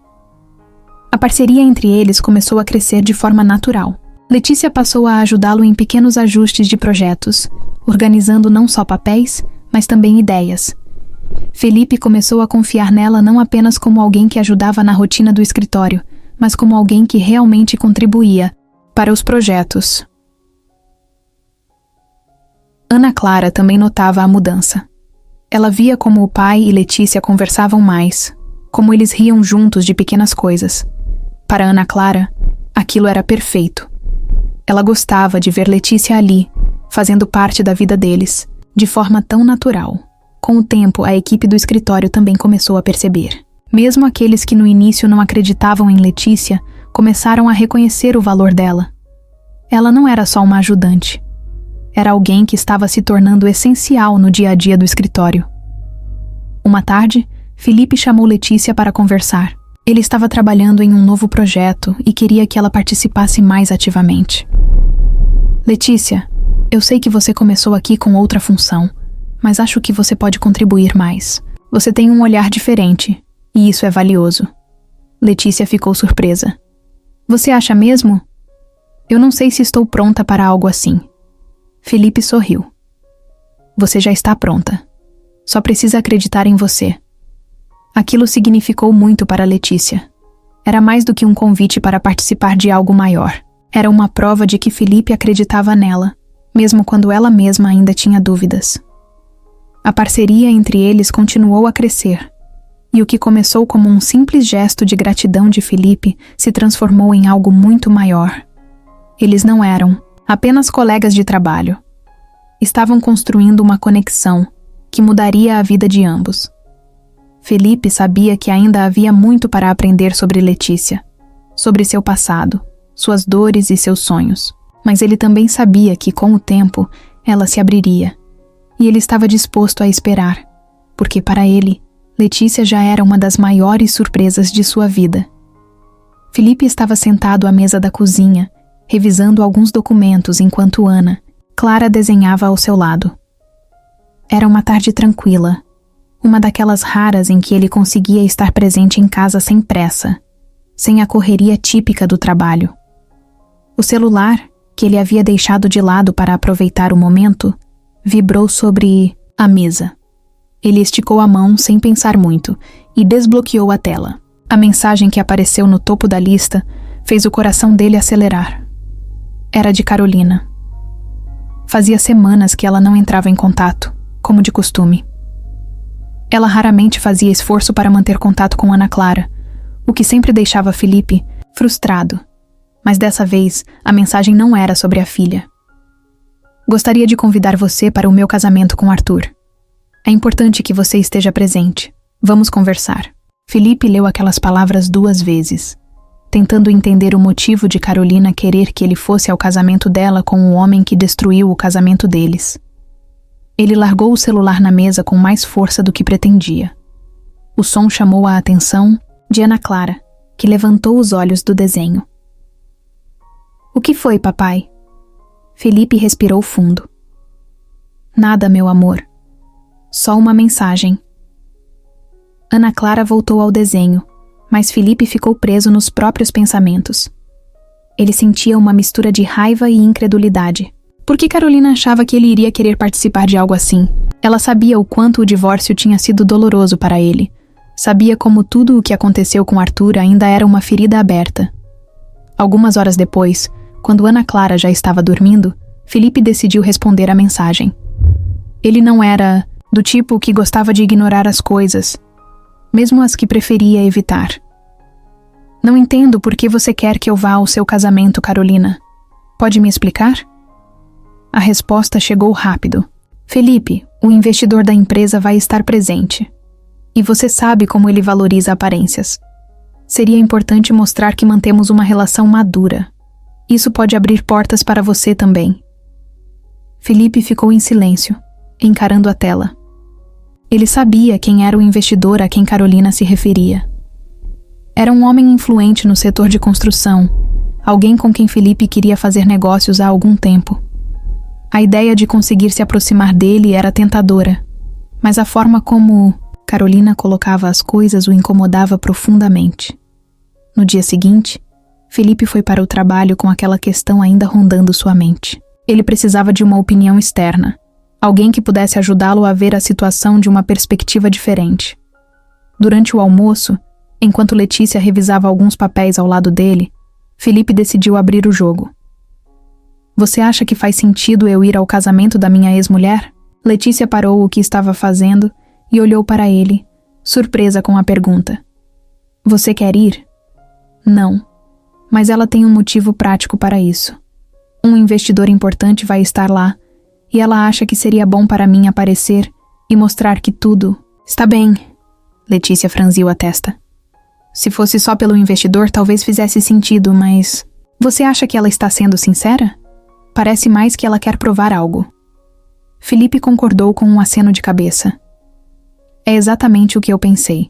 A parceria entre eles começou a crescer de forma natural. Letícia passou a ajudá-lo em pequenos ajustes de projetos, organizando não só papéis, mas também ideias. Felipe começou a confiar nela não apenas como alguém que ajudava na rotina do escritório, mas como alguém que realmente contribuía para os projetos. Ana Clara também notava a mudança. Ela via como o pai e Letícia conversavam mais, como eles riam juntos de pequenas coisas. Para Ana Clara, aquilo era perfeito. Ela gostava de ver Letícia ali, fazendo parte da vida deles, de forma tão natural. Com o tempo, a equipe do escritório também começou a perceber. Mesmo aqueles que no início não acreditavam em Letícia, começaram a reconhecer o valor dela. Ela não era só uma ajudante. Era alguém que estava se tornando essencial no dia a dia do escritório. Uma tarde, Felipe chamou Letícia para conversar. Ele estava trabalhando em um novo projeto e queria que ela participasse mais ativamente. Letícia, eu sei que você começou aqui com outra função, mas acho que você pode contribuir mais. Você tem um olhar diferente, e isso é valioso. Letícia ficou surpresa. Você acha mesmo? Eu não sei se estou pronta para algo assim. Felipe sorriu. Você já está pronta. Só precisa acreditar em você. Aquilo significou muito para Letícia. Era mais do que um convite para participar de algo maior. Era uma prova de que Felipe acreditava nela, mesmo quando ela mesma ainda tinha dúvidas. A parceria entre eles continuou a crescer, e o que começou como um simples gesto de gratidão de Felipe se transformou em algo muito maior. Eles não eram apenas colegas de trabalho. Estavam construindo uma conexão que mudaria a vida de ambos. Felipe sabia que ainda havia muito para aprender sobre Letícia, sobre seu passado, suas dores e seus sonhos. Mas ele também sabia que, com o tempo, ela se abriria. E ele estava disposto a esperar, porque para ele, Letícia já era uma das maiores surpresas de sua vida. Felipe estava sentado à mesa da cozinha, revisando alguns documentos enquanto Ana, Clara, desenhava ao seu lado. Era uma tarde tranquila, uma daquelas raras em que ele conseguia estar presente em casa sem pressa, sem a correria típica do trabalho. O celular, que ele havia deixado de lado para aproveitar o momento, vibrou sobre a mesa. Ele esticou a mão sem pensar muito e desbloqueou a tela. A mensagem que apareceu no topo da lista fez o coração dele acelerar. Era de Carolina. Fazia semanas que ela não entrava em contato, como de costume. Ela raramente fazia esforço para manter contato com Ana Clara, o que sempre deixava Felipe frustrado. Mas dessa vez, a mensagem não era sobre a filha. Gostaria de convidar você para o meu casamento com Arthur. É importante que você esteja presente. Vamos conversar. Felipe leu aquelas palavras 2 vezes, tentando entender o motivo de Carolina querer que ele fosse ao casamento dela com o homem que destruiu o casamento deles. Ele largou o celular na mesa com mais força do que pretendia. O som chamou a atenção de Ana Clara, que levantou os olhos do desenho. O que foi, papai? Felipe respirou fundo. Nada, meu amor. Só uma mensagem. Ana Clara voltou ao desenho, mas Felipe ficou preso nos próprios pensamentos. Ele sentia uma mistura de raiva e incredulidade. Por que Carolina achava que ele iria querer participar de algo assim? Ela sabia o quanto o divórcio tinha sido doloroso para ele. Sabia como tudo o que aconteceu com Arthur ainda era uma ferida aberta. Algumas horas depois, quando Ana Clara já estava dormindo, Felipe decidiu responder a mensagem. Ele não era do tipo que gostava de ignorar as coisas, mesmo as que preferia evitar. Não entendo por que você quer que eu vá ao seu casamento, Carolina. Pode me explicar? A resposta chegou rápido. Felipe, o investidor da empresa, vai estar presente. E você sabe como ele valoriza aparências. Seria importante mostrar que mantemos uma relação madura. Isso pode abrir portas para você também. Felipe ficou em silêncio, encarando a tela. Ele sabia quem era o investidor a quem Carolina se referia. Era um homem influente no setor de construção, alguém com quem Felipe queria fazer negócios há algum tempo. A ideia de conseguir se aproximar dele era tentadora, mas a forma como Carolina colocava as coisas o incomodava profundamente. No dia seguinte, Felipe foi para o trabalho com aquela questão ainda rondando sua mente. Ele precisava de uma opinião externa, alguém que pudesse ajudá-lo a ver a situação de uma perspectiva diferente. Durante o almoço, enquanto Letícia revisava alguns papéis ao lado dele, Felipe decidiu abrir o jogo. Você acha que faz sentido eu ir ao casamento da minha ex-mulher? Letícia parou o que estava fazendo e olhou para ele, surpresa com a pergunta. Você quer ir? Não, mas ela tem um motivo prático para isso. Um investidor importante vai estar lá, e ela acha que seria bom para mim aparecer e mostrar que tudo está bem. Letícia franziu a testa. Se fosse só pelo investidor, talvez fizesse sentido, mas... Você acha que ela está sendo sincera? Parece mais que ela quer provar algo. Felipe concordou com um aceno de cabeça. É exatamente o que eu pensei.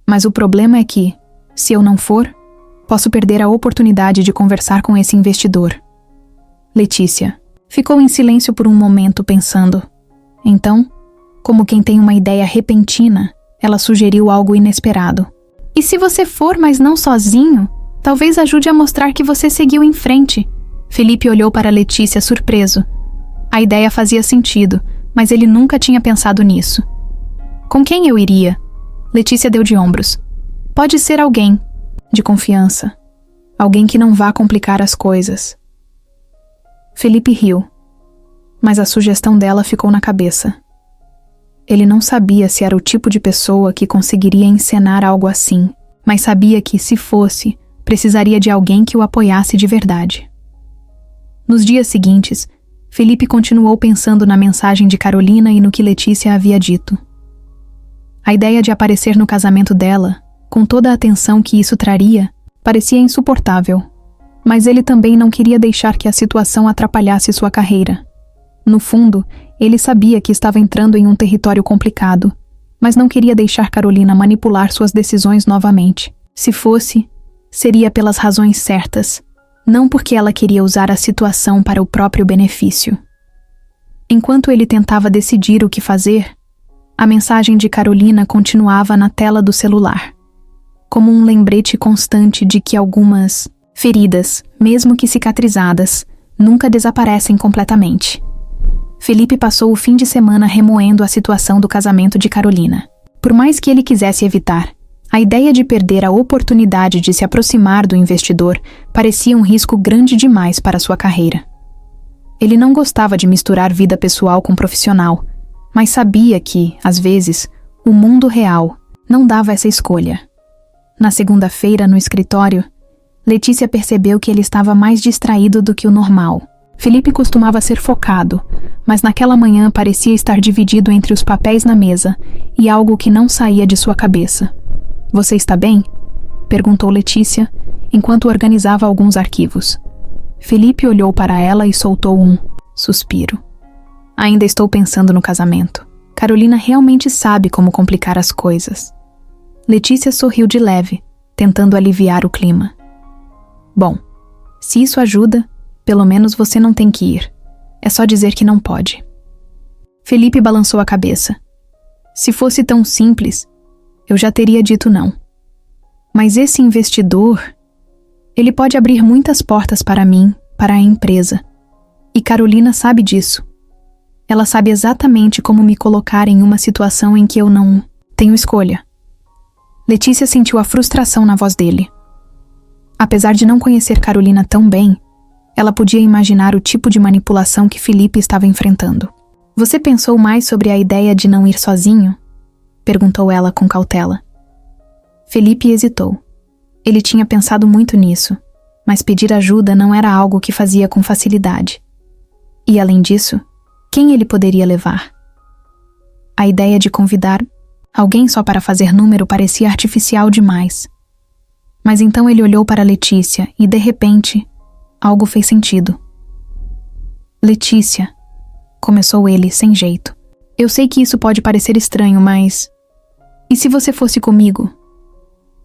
Mas o problema é que, se eu não for, posso perder a oportunidade de conversar com esse investidor. Letícia ficou em silêncio por um momento pensando. Então, como quem tem uma ideia repentina, ela sugeriu algo inesperado. E se você for, mas não sozinho, talvez ajude a mostrar que você seguiu em frente. Felipe olhou para Letícia surpreso. A ideia fazia sentido, mas ele nunca tinha pensado nisso. Com quem eu iria? Letícia deu de ombros. Pode ser alguém de confiança. Alguém que não vá complicar as coisas. Felipe riu, mas a sugestão dela ficou na cabeça. Ele não sabia se era o tipo de pessoa que conseguiria encenar algo assim, mas sabia que, se fosse, precisaria de alguém que o apoiasse de verdade. Nos dias seguintes, Felipe continuou pensando na mensagem de Carolina e no que Letícia havia dito. A ideia de aparecer no casamento dela, com toda a atenção que isso traria, parecia insuportável, mas ele também não queria deixar que a situação atrapalhasse sua carreira. No fundo, ele sabia que estava entrando em um território complicado, mas não queria deixar Carolina manipular suas decisões novamente. Se fosse, seria pelas razões certas, não porque ela queria usar a situação para o próprio benefício. Enquanto ele tentava decidir o que fazer, a mensagem de Carolina continuava na tela do celular, como um lembrete constante de que algumas feridas, mesmo que cicatrizadas, nunca desaparecem completamente. Felipe passou o fim de semana remoendo a situação do casamento de Carolina. Por mais que ele quisesse evitar, a ideia de perder a oportunidade de se aproximar do investidor parecia um risco grande demais para sua carreira. Ele não gostava de misturar vida pessoal com profissional, mas sabia que, às vezes, o mundo real não dava essa escolha. Na segunda-feira, no escritório, Letícia percebeu que ele estava mais distraído do que o normal. Felipe costumava ser focado, mas naquela manhã parecia estar dividido entre os papéis na mesa e algo que não saía de sua cabeça. "Você está bem?" perguntou Letícia, enquanto organizava alguns arquivos. Felipe olhou para ela e soltou um suspiro. "Ainda estou pensando no casamento. Carolina realmente sabe como complicar as coisas." Letícia sorriu de leve, tentando aliviar o clima. "Bom, se isso ajuda, pelo menos você não tem que ir. É só dizer que não pode." Felipe balançou a cabeça. "Se fosse tão simples, eu já teria dito não. Mas esse investidor, ele pode abrir muitas portas para mim, para a empresa. E Carolina sabe disso. Ela sabe exatamente como me colocar em uma situação em que eu não tenho escolha." Letícia sentiu a frustração na voz dele. Apesar de não conhecer Carolina tão bem, ela podia imaginar o tipo de manipulação que Felipe estava enfrentando. "Você pensou mais sobre a ideia de não ir sozinho?" perguntou ela com cautela. Felipe hesitou. Ele tinha pensado muito nisso, mas pedir ajuda não era algo que fazia com facilidade. E além disso, quem ele poderia levar? A ideia de convidar alguém só para fazer número parecia artificial demais. Mas então ele olhou para Letícia e, de repente, algo fez sentido. "Letícia", começou ele sem jeito. "Eu sei que isso pode parecer estranho, mas... E se você fosse comigo?"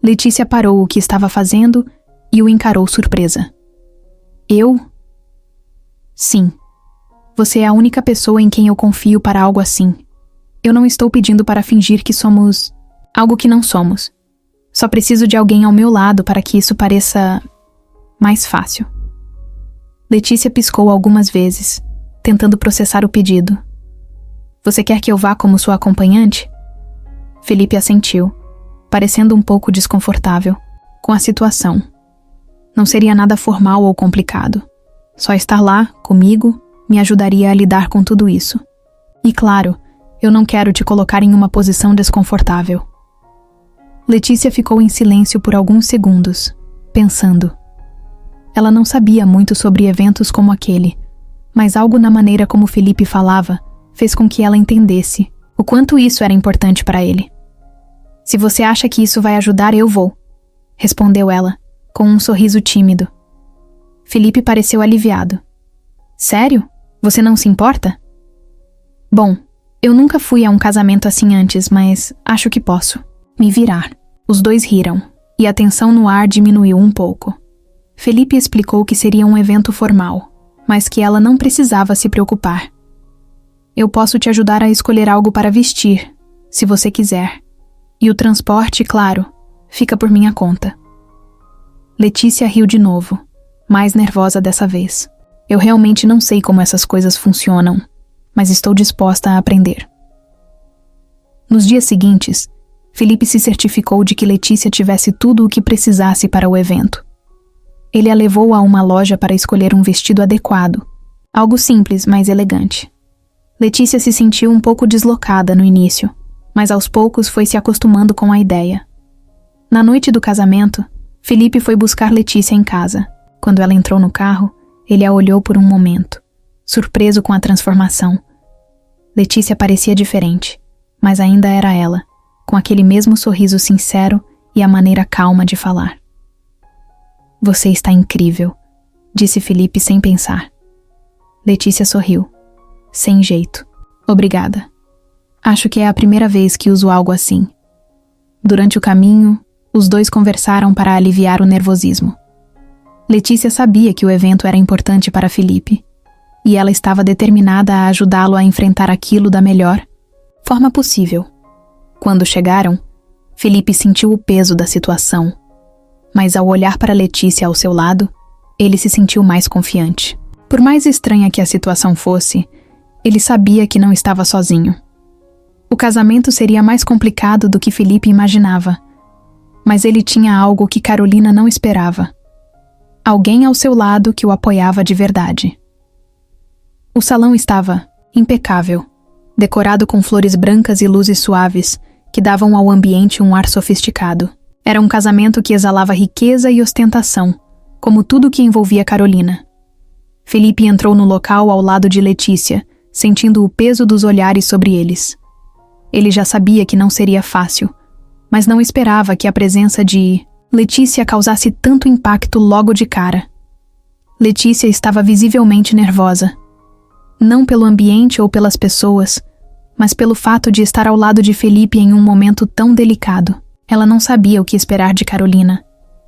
Letícia parou o que estava fazendo e o encarou surpresa. "Eu?" "Sim. Você é a única pessoa em quem eu confio para algo assim. Eu não estou pedindo para fingir que somos algo que não somos. Só preciso de alguém ao meu lado para que isso pareça mais fácil." Letícia piscou algumas vezes, tentando processar o pedido. "Você quer que eu vá como sua acompanhante?" Felipe assentiu, parecendo um pouco desconfortável com a situação. Não seria nada formal ou complicado. Só estar lá, comigo, me ajudaria a lidar com tudo isso. E claro, eu não quero te colocar em uma posição desconfortável. Letícia ficou em silêncio por alguns segundos, pensando. Ela não sabia muito sobre eventos como aquele, mas algo na maneira como Felipe falava fez com que ela entendesse o quanto isso era importante para ele. Se você acha que isso vai ajudar, eu vou, respondeu ela, com um sorriso tímido. Felipe pareceu aliviado. Sério? Você não se importa? Bom, eu nunca fui a um casamento assim antes, mas acho que posso me virar. Os dois riram, e a tensão no ar diminuiu um pouco. Felipe explicou que seria um evento formal, mas que ela não precisava se preocupar. Eu posso te ajudar a escolher algo para vestir, se você quiser. E o transporte, claro, fica por minha conta. Letícia riu de novo, mais nervosa dessa vez. Eu realmente não sei como essas coisas funcionam, mas estou disposta a aprender. Nos dias seguintes, Felipe se certificou de que Letícia tivesse tudo o que precisasse para o evento. Ele a levou a uma loja para escolher um vestido adequado, algo simples, mas elegante. Letícia se sentiu um pouco deslocada no início, mas aos poucos foi se acostumando com a ideia. Na noite do casamento, Felipe foi buscar Letícia em casa. Quando ela entrou no carro, ele a olhou por um momento, surpreso com a transformação. Letícia parecia diferente, mas ainda era ela, com aquele mesmo sorriso sincero e a maneira calma de falar. Você está incrível, disse Felipe sem pensar. Letícia sorriu. Sem jeito. Obrigada. Acho que é a primeira vez que uso algo assim. Durante o caminho, os dois conversaram para aliviar o nervosismo. Letícia sabia que o evento era importante para Felipe, e ela estava determinada a ajudá-lo a enfrentar aquilo da melhor forma possível. Quando chegaram, Felipe sentiu o peso da situação, mas ao olhar para Letícia ao seu lado, ele se sentiu mais confiante. Por mais estranha que a situação fosse, ele sabia que não estava sozinho. O casamento seria mais complicado do que Felipe imaginava, mas ele tinha algo que Carolina não esperava. Alguém ao seu lado que o apoiava de verdade. O salão estava impecável, decorado com flores brancas e luzes suaves que davam ao ambiente um ar sofisticado. Era um casamento que exalava riqueza e ostentação, como tudo que envolvia Carolina. Felipe entrou no local ao lado de Letícia, sentindo o peso dos olhares sobre eles. Ele já sabia que não seria fácil, mas não esperava que a presença de Letícia causasse tanto impacto logo de cara. Letícia estava visivelmente nervosa. Não pelo ambiente ou pelas pessoas, mas pelo fato de estar ao lado de Felipe em um momento tão delicado. Ela não sabia o que esperar de Carolina,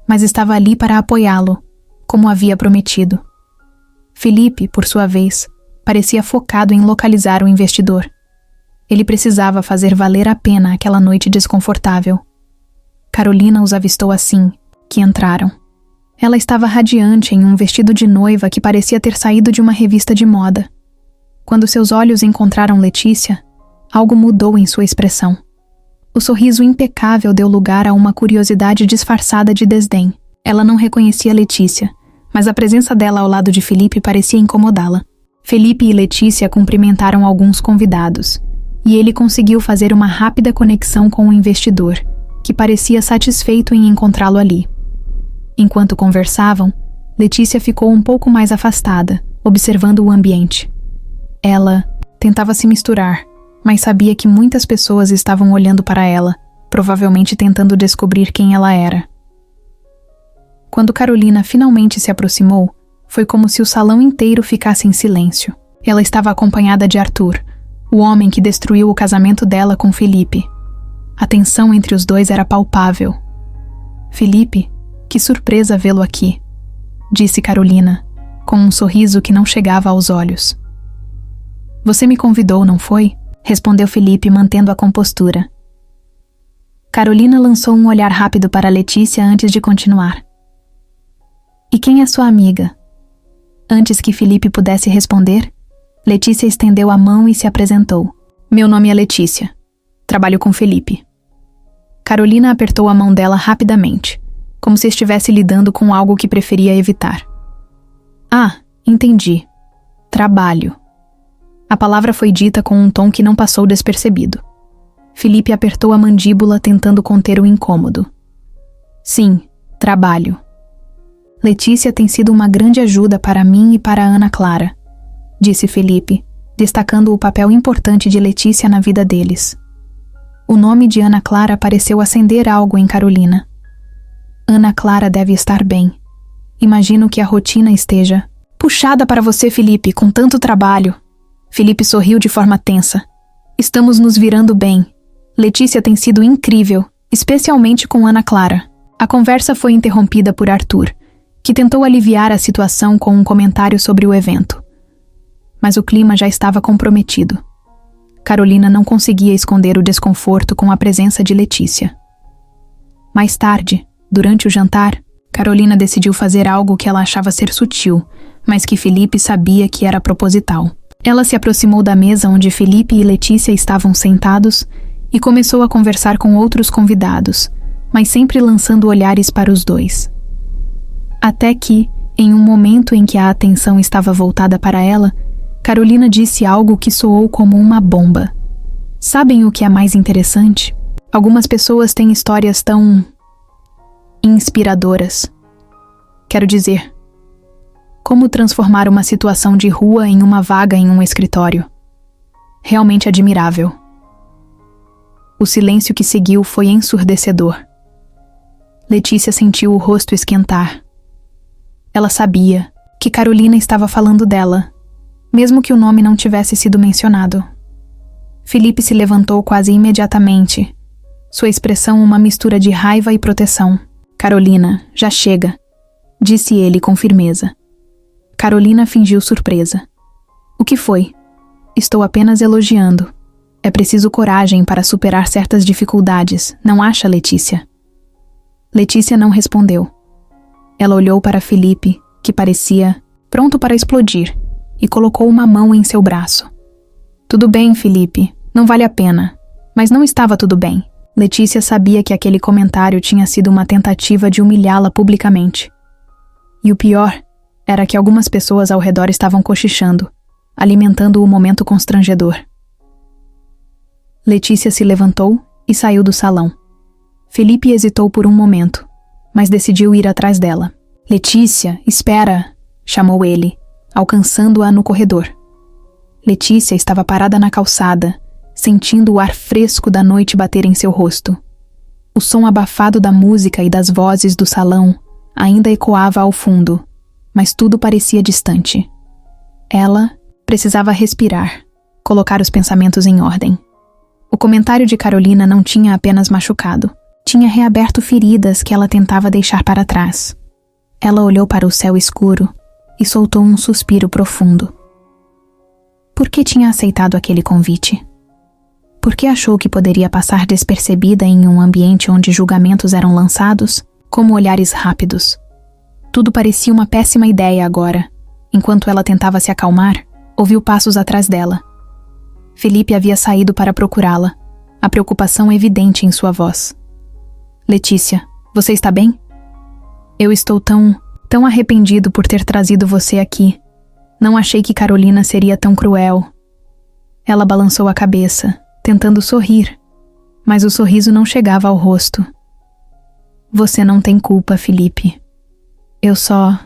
mas estava ali para apoiá-lo, como havia prometido. Felipe, por sua vez, parecia focado em localizar o investidor. Ele precisava fazer valer a pena aquela noite desconfortável. Carolina os avistou assim, que entraram. Ela estava radiante em um vestido de noiva que parecia ter saído de uma revista de moda. Quando seus olhos encontraram Letícia, algo mudou em sua expressão. O sorriso impecável deu lugar a uma curiosidade disfarçada de desdém. Ela não reconhecia Letícia, mas a presença dela ao lado de Felipe parecia incomodá-la. Felipe e Letícia cumprimentaram alguns convidados, e ele conseguiu fazer uma rápida conexão com o investidor, que parecia satisfeito em encontrá-lo ali. Enquanto conversavam, Letícia ficou um pouco mais afastada, observando o ambiente. Ela tentava se misturar, mas sabia que muitas pessoas estavam olhando para ela, provavelmente tentando descobrir quem ela era. Quando Carolina finalmente se aproximou, foi como se o salão inteiro ficasse em silêncio. Ela estava acompanhada de Arthur, o homem que destruiu o casamento dela com Felipe. A tensão entre os dois era palpável. Felipe, que surpresa vê-lo aqui, disse Carolina, com um sorriso que não chegava aos olhos. Você me convidou, não foi? Respondeu Felipe, mantendo a compostura. Carolina lançou um olhar rápido para Letícia antes de continuar. E quem é sua amiga? Antes que Felipe pudesse responder, Letícia estendeu a mão e se apresentou. Meu nome é Letícia. Trabalho com Felipe. Carolina apertou a mão dela rapidamente, como se estivesse lidando com algo que preferia evitar. Ah, entendi. Trabalho. A palavra foi dita com um tom que não passou despercebido. Felipe apertou a mandíbula tentando conter o incômodo. Sim, trabalho. Letícia tem sido uma grande ajuda para mim e para Ana Clara, disse Felipe, destacando o papel importante de Letícia na vida deles. O nome de Ana Clara pareceu acender algo em Carolina. Ana Clara deve estar bem. Imagino que a rotina esteja puxada para você, Felipe, com tanto trabalho. Felipe sorriu de forma tensa. Estamos nos virando bem. Letícia tem sido incrível, especialmente com Ana Clara. A conversa foi interrompida por Arthur, que tentou aliviar a situação com um comentário sobre o evento. Mas o clima já estava comprometido. Carolina não conseguia esconder o desconforto com a presença de Letícia. Mais tarde, durante o jantar, Carolina decidiu fazer algo que ela achava ser sutil, mas que Felipe sabia que era proposital. Ela se aproximou da mesa onde Felipe e Letícia estavam sentados e começou a conversar com outros convidados, mas sempre lançando olhares para os dois. Até que, em um momento em que a atenção estava voltada para ela, Carolina disse algo que soou como uma bomba. Sabem o que é mais interessante? Algumas pessoas têm histórias tão inspiradoras. Quero dizer, como transformar uma situação de rua em uma vaga em um escritório. Realmente admirável. O silêncio que seguiu foi ensurdecedor. Letícia sentiu o rosto esquentar. Ela sabia que Carolina estava falando dela, mesmo que o nome não tivesse sido mencionado. Felipe se levantou quase imediatamente, sua expressão uma mistura de raiva e proteção. Carolina, já chega, disse ele com firmeza. Carolina fingiu surpresa. O que foi? Estou apenas elogiando. É preciso coragem para superar certas dificuldades, não acha, Letícia? Letícia não respondeu. Ela olhou para Felipe, que parecia pronto para explodir, e colocou uma mão em seu braço. Tudo bem, Felipe, não vale a pena. Mas não estava tudo bem. Letícia sabia que aquele comentário tinha sido uma tentativa de humilhá-la publicamente. E o pior era que algumas pessoas ao redor estavam cochichando, alimentando o momento constrangedor. Letícia se levantou e saiu do salão. Felipe hesitou por um momento, mas decidiu ir atrás dela. Letícia, espera! Chamou ele, alcançando-a no corredor. Letícia estava parada na calçada, sentindo o ar fresco da noite bater em seu rosto. O som abafado da música e das vozes do salão ainda ecoava ao fundo, mas tudo parecia distante. Ela precisava respirar, colocar os pensamentos em ordem. O comentário de Carolina não tinha apenas machucado, tinha reaberto feridas que ela tentava deixar para trás. Ela olhou para o céu escuro e soltou um suspiro profundo. Por que tinha aceitado aquele convite? Por que achou que poderia passar despercebida em um ambiente onde julgamentos eram lançados, como olhares rápidos? Tudo parecia uma péssima ideia agora. Enquanto ela tentava se acalmar, ouviu passos atrás dela. Felipe havia saído para procurá-la, a preocupação evidente em sua voz. Letícia, você está bem? Eu estou tão arrependido por ter trazido você aqui. Não achei que Carolina seria tão cruel. Ela balançou a cabeça, tentando sorrir, mas o sorriso não chegava ao rosto. Você não tem culpa, Felipe. Eu só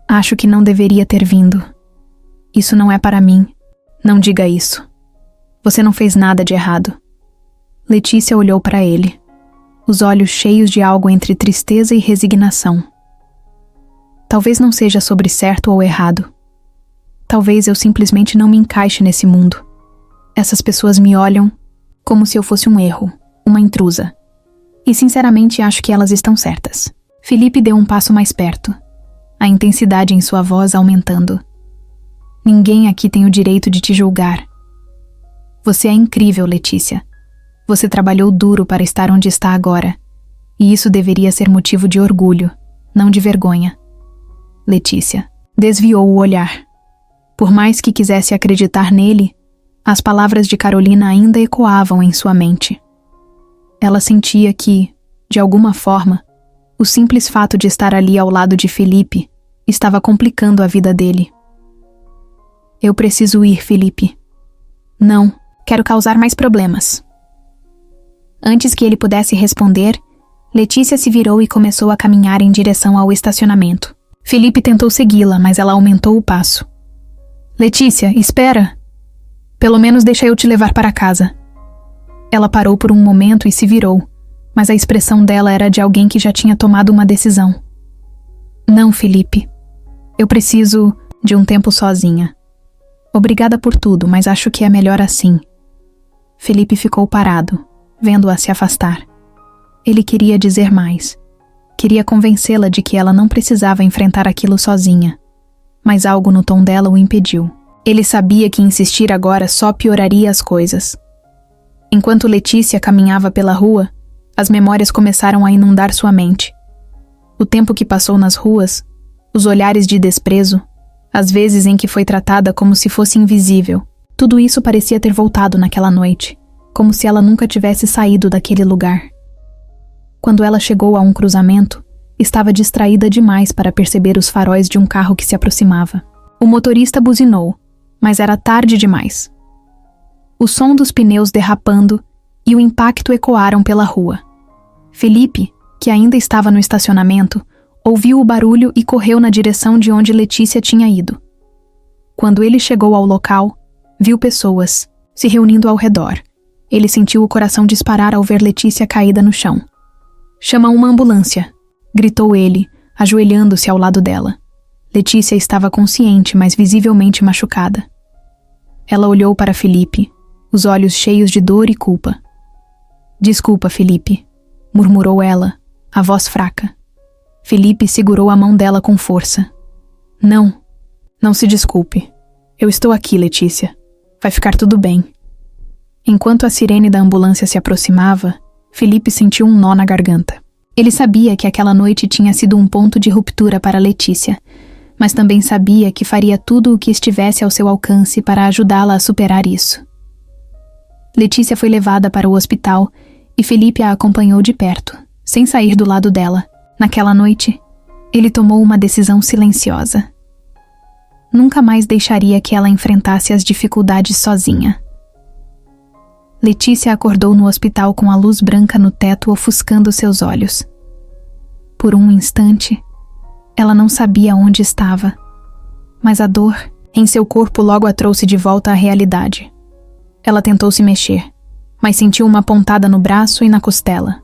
acho que não deveria ter vindo. Isso não é para mim. Não diga isso. Você não fez nada de errado. Letícia olhou para ele, os olhos cheios de algo entre tristeza e resignação. Talvez não seja sobre certo ou errado. Talvez eu simplesmente não me encaixe nesse mundo. Essas pessoas me olham como se eu fosse um erro, uma intrusa. E sinceramente acho que elas estão certas. Felipe deu um passo mais perto, a intensidade em sua voz aumentando. Ninguém aqui tem o direito de te julgar. Você é incrível, Letícia. Você trabalhou duro para estar onde está agora. E isso deveria ser motivo de orgulho, não de vergonha. Letícia desviou o olhar. Por mais que quisesse acreditar nele, as palavras de Carolina ainda ecoavam em sua mente. Ela sentia que, de alguma forma, o simples fato de estar ali ao lado de Felipe estava complicando a vida dele. Eu preciso ir, Felipe. Não, quero causar mais problemas. Antes que ele pudesse responder, Letícia se virou e começou a caminhar em direção ao estacionamento. Felipe tentou segui-la, mas ela aumentou o passo. Letícia, espera! Pelo menos deixa eu te levar para casa. Ela parou por um momento e se virou, mas a expressão dela era de alguém que já tinha tomado uma decisão. Não, Felipe. Eu preciso de um tempo sozinha. Obrigada por tudo, mas acho que é melhor assim. Felipe ficou parado, vendo-a se afastar. Ele queria dizer mais. Queria convencê-la de que ela não precisava enfrentar aquilo sozinha. Mas algo no tom dela o impediu. Ele sabia que insistir agora só pioraria as coisas. Enquanto Letícia caminhava pela rua, as memórias começaram a inundar sua mente. O tempo que passou nas ruas, os olhares de desprezo, as vezes em que foi tratada como se fosse invisível, tudo isso parecia ter voltado naquela noite, como se ela nunca tivesse saído daquele lugar. Quando ela chegou a um cruzamento, estava distraída demais para perceber os faróis de um carro que se aproximava. O motorista buzinou, mas era tarde demais. O som dos pneus derrapando e o impacto ecoaram pela rua. Felipe, que ainda estava no estacionamento, ouviu o barulho e correu na direção de onde Letícia tinha ido. Quando ele chegou ao local, viu pessoas se reunindo ao redor. Ele sentiu o coração disparar ao ver Letícia caída no chão. Chama uma ambulância, gritou ele, ajoelhando-se ao lado dela. Letícia estava consciente, mas visivelmente machucada. Ela olhou para Felipe, os olhos cheios de dor e culpa. Desculpa, Felipe, murmurou ela, a voz fraca. Felipe segurou a mão dela com força. Não se desculpe. Eu estou aqui, Letícia. Vai ficar tudo bem. Enquanto a sirene da ambulância se aproximava, Felipe sentiu um nó na garganta. Ele sabia que aquela noite tinha sido um ponto de ruptura para Letícia, mas também sabia que faria tudo o que estivesse ao seu alcance para ajudá-la a superar isso. Letícia foi levada para o hospital e Felipe a acompanhou de perto, sem sair do lado dela. Naquela noite, ele tomou uma decisão silenciosa. Nunca mais deixaria que ela enfrentasse as dificuldades sozinha. Letícia acordou no hospital com a luz branca no teto ofuscando seus olhos. Por um instante, ela não sabia onde estava, mas a dor em seu corpo logo a trouxe de volta à realidade. Ela tentou se mexer, mas sentiu uma pontada no braço e na costela.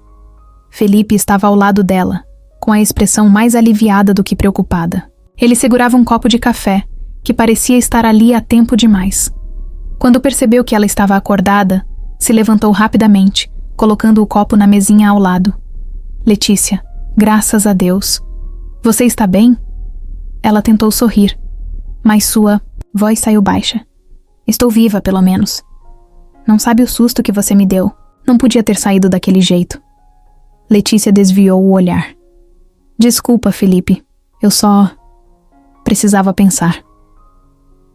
Felipe estava ao lado dela, com a expressão mais aliviada do que preocupada. Ele segurava um copo de café, que parecia estar ali há tempo demais. Quando percebeu que ela estava acordada, se levantou rapidamente, colocando o copo na mesinha ao lado. Letícia, graças a Deus. Você está bem? Ela tentou sorrir, mas sua voz saiu baixa. Estou viva, pelo menos. Não sabe o susto que você me deu. Não podia ter saído daquele jeito. Letícia desviou o olhar. Desculpa, Felipe. Eu só precisava pensar.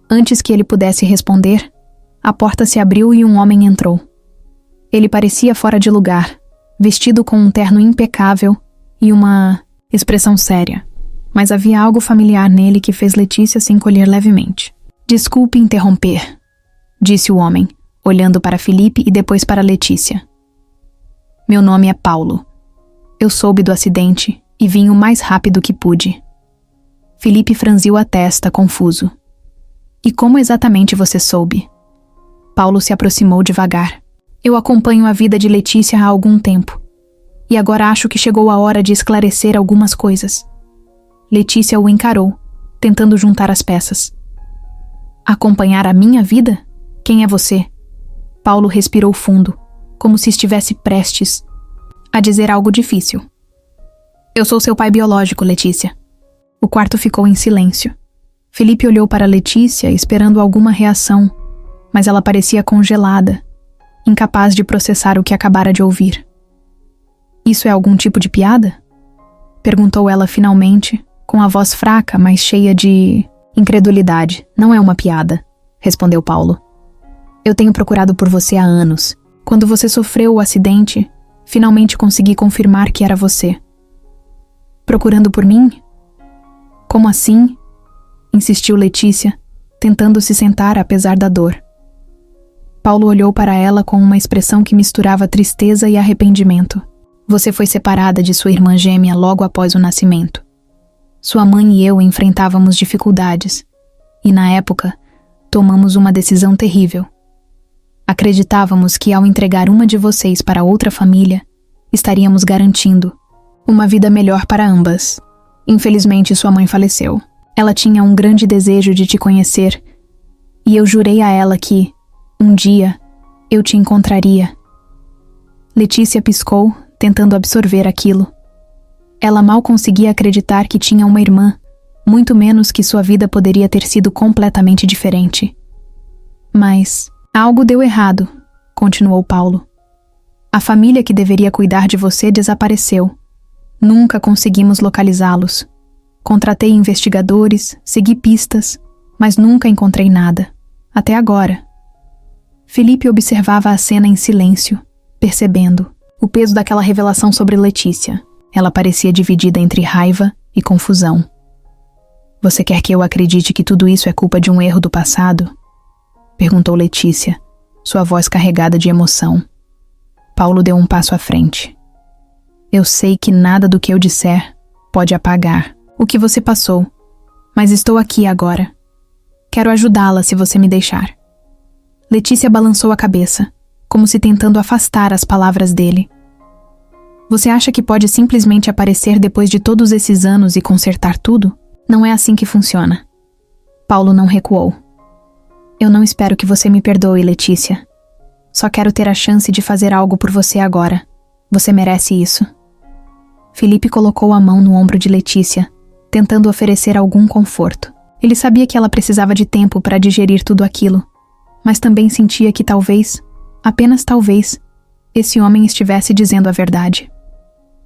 Antes que ele pudesse responder, a porta se abriu e um homem entrou. Ele parecia fora de lugar, vestido com um terno impecável e uma expressão séria, mas havia algo familiar nele que fez Letícia se encolher levemente. Desculpe interromper, disse o homem, olhando para Felipe e depois para Letícia. Meu nome é Paulo. Eu soube do acidente e vim o mais rápido que pude. Felipe franziu a testa, confuso. E como exatamente você soube? Paulo se aproximou devagar. Eu acompanho a vida de Letícia há algum tempo, e agora acho que chegou a hora de esclarecer algumas coisas. Letícia o encarou, tentando juntar as peças. Acompanhar a minha vida? Quem é você? Paulo respirou fundo, como se estivesse prestes a dizer algo difícil. Eu sou seu pai biológico, Letícia. O quarto ficou em silêncio. Felipe olhou para Letícia, esperando alguma reação, mas ela parecia congelada, incapaz de processar o que acabara de ouvir. Isso é algum tipo de piada? Perguntou ela finalmente, com a voz fraca, mas cheia de incredulidade. Não é uma piada, respondeu Paulo. Eu tenho procurado por você há anos. Quando você sofreu o acidente, finalmente consegui confirmar que era você. Procurando por mim? Como assim? Insistiu Letícia, tentando se sentar apesar da dor. Paulo olhou para ela com uma expressão que misturava tristeza e arrependimento. Você foi separada de sua irmã gêmea logo após o nascimento. Sua mãe e eu enfrentávamos dificuldades, e na época, tomamos uma decisão terrível. Acreditávamos que ao entregar uma de vocês para outra família, estaríamos garantindo uma vida melhor para ambas. Infelizmente, sua mãe faleceu. Ela tinha um grande desejo de te conhecer, e eu jurei a ela que, um dia, eu te encontraria. Letícia piscou, tentando absorver aquilo. Ela mal conseguia acreditar que tinha uma irmã, muito menos que sua vida poderia ter sido completamente diferente. Mas algo deu errado, continuou Paulo. A família que deveria cuidar de você desapareceu. Nunca conseguimos localizá-los. Contratei investigadores, segui pistas, mas nunca encontrei nada. Até agora. Felipe observava a cena em silêncio, percebendo o peso daquela revelação sobre Letícia. Ela parecia dividida entre raiva e confusão. Você quer que eu acredite que tudo isso é culpa de um erro do passado? Perguntou Letícia, sua voz carregada de emoção. Paulo deu um passo à frente. Eu sei que nada do que eu disser pode apagar o que você passou, mas estou aqui agora. Quero ajudá-la se você me deixar. Letícia balançou a cabeça, como se tentando afastar as palavras dele. Você acha que pode simplesmente aparecer depois de todos esses anos e consertar tudo? Não é assim que funciona. Paulo não recuou. Eu não espero que você me perdoe, Letícia. Só quero ter a chance de fazer algo por você agora. Você merece isso. Felipe colocou a mão no ombro de Letícia, tentando oferecer algum conforto. Ele sabia que ela precisava de tempo para digerir tudo aquilo, mas também sentia que talvez, apenas talvez, esse homem estivesse dizendo a verdade.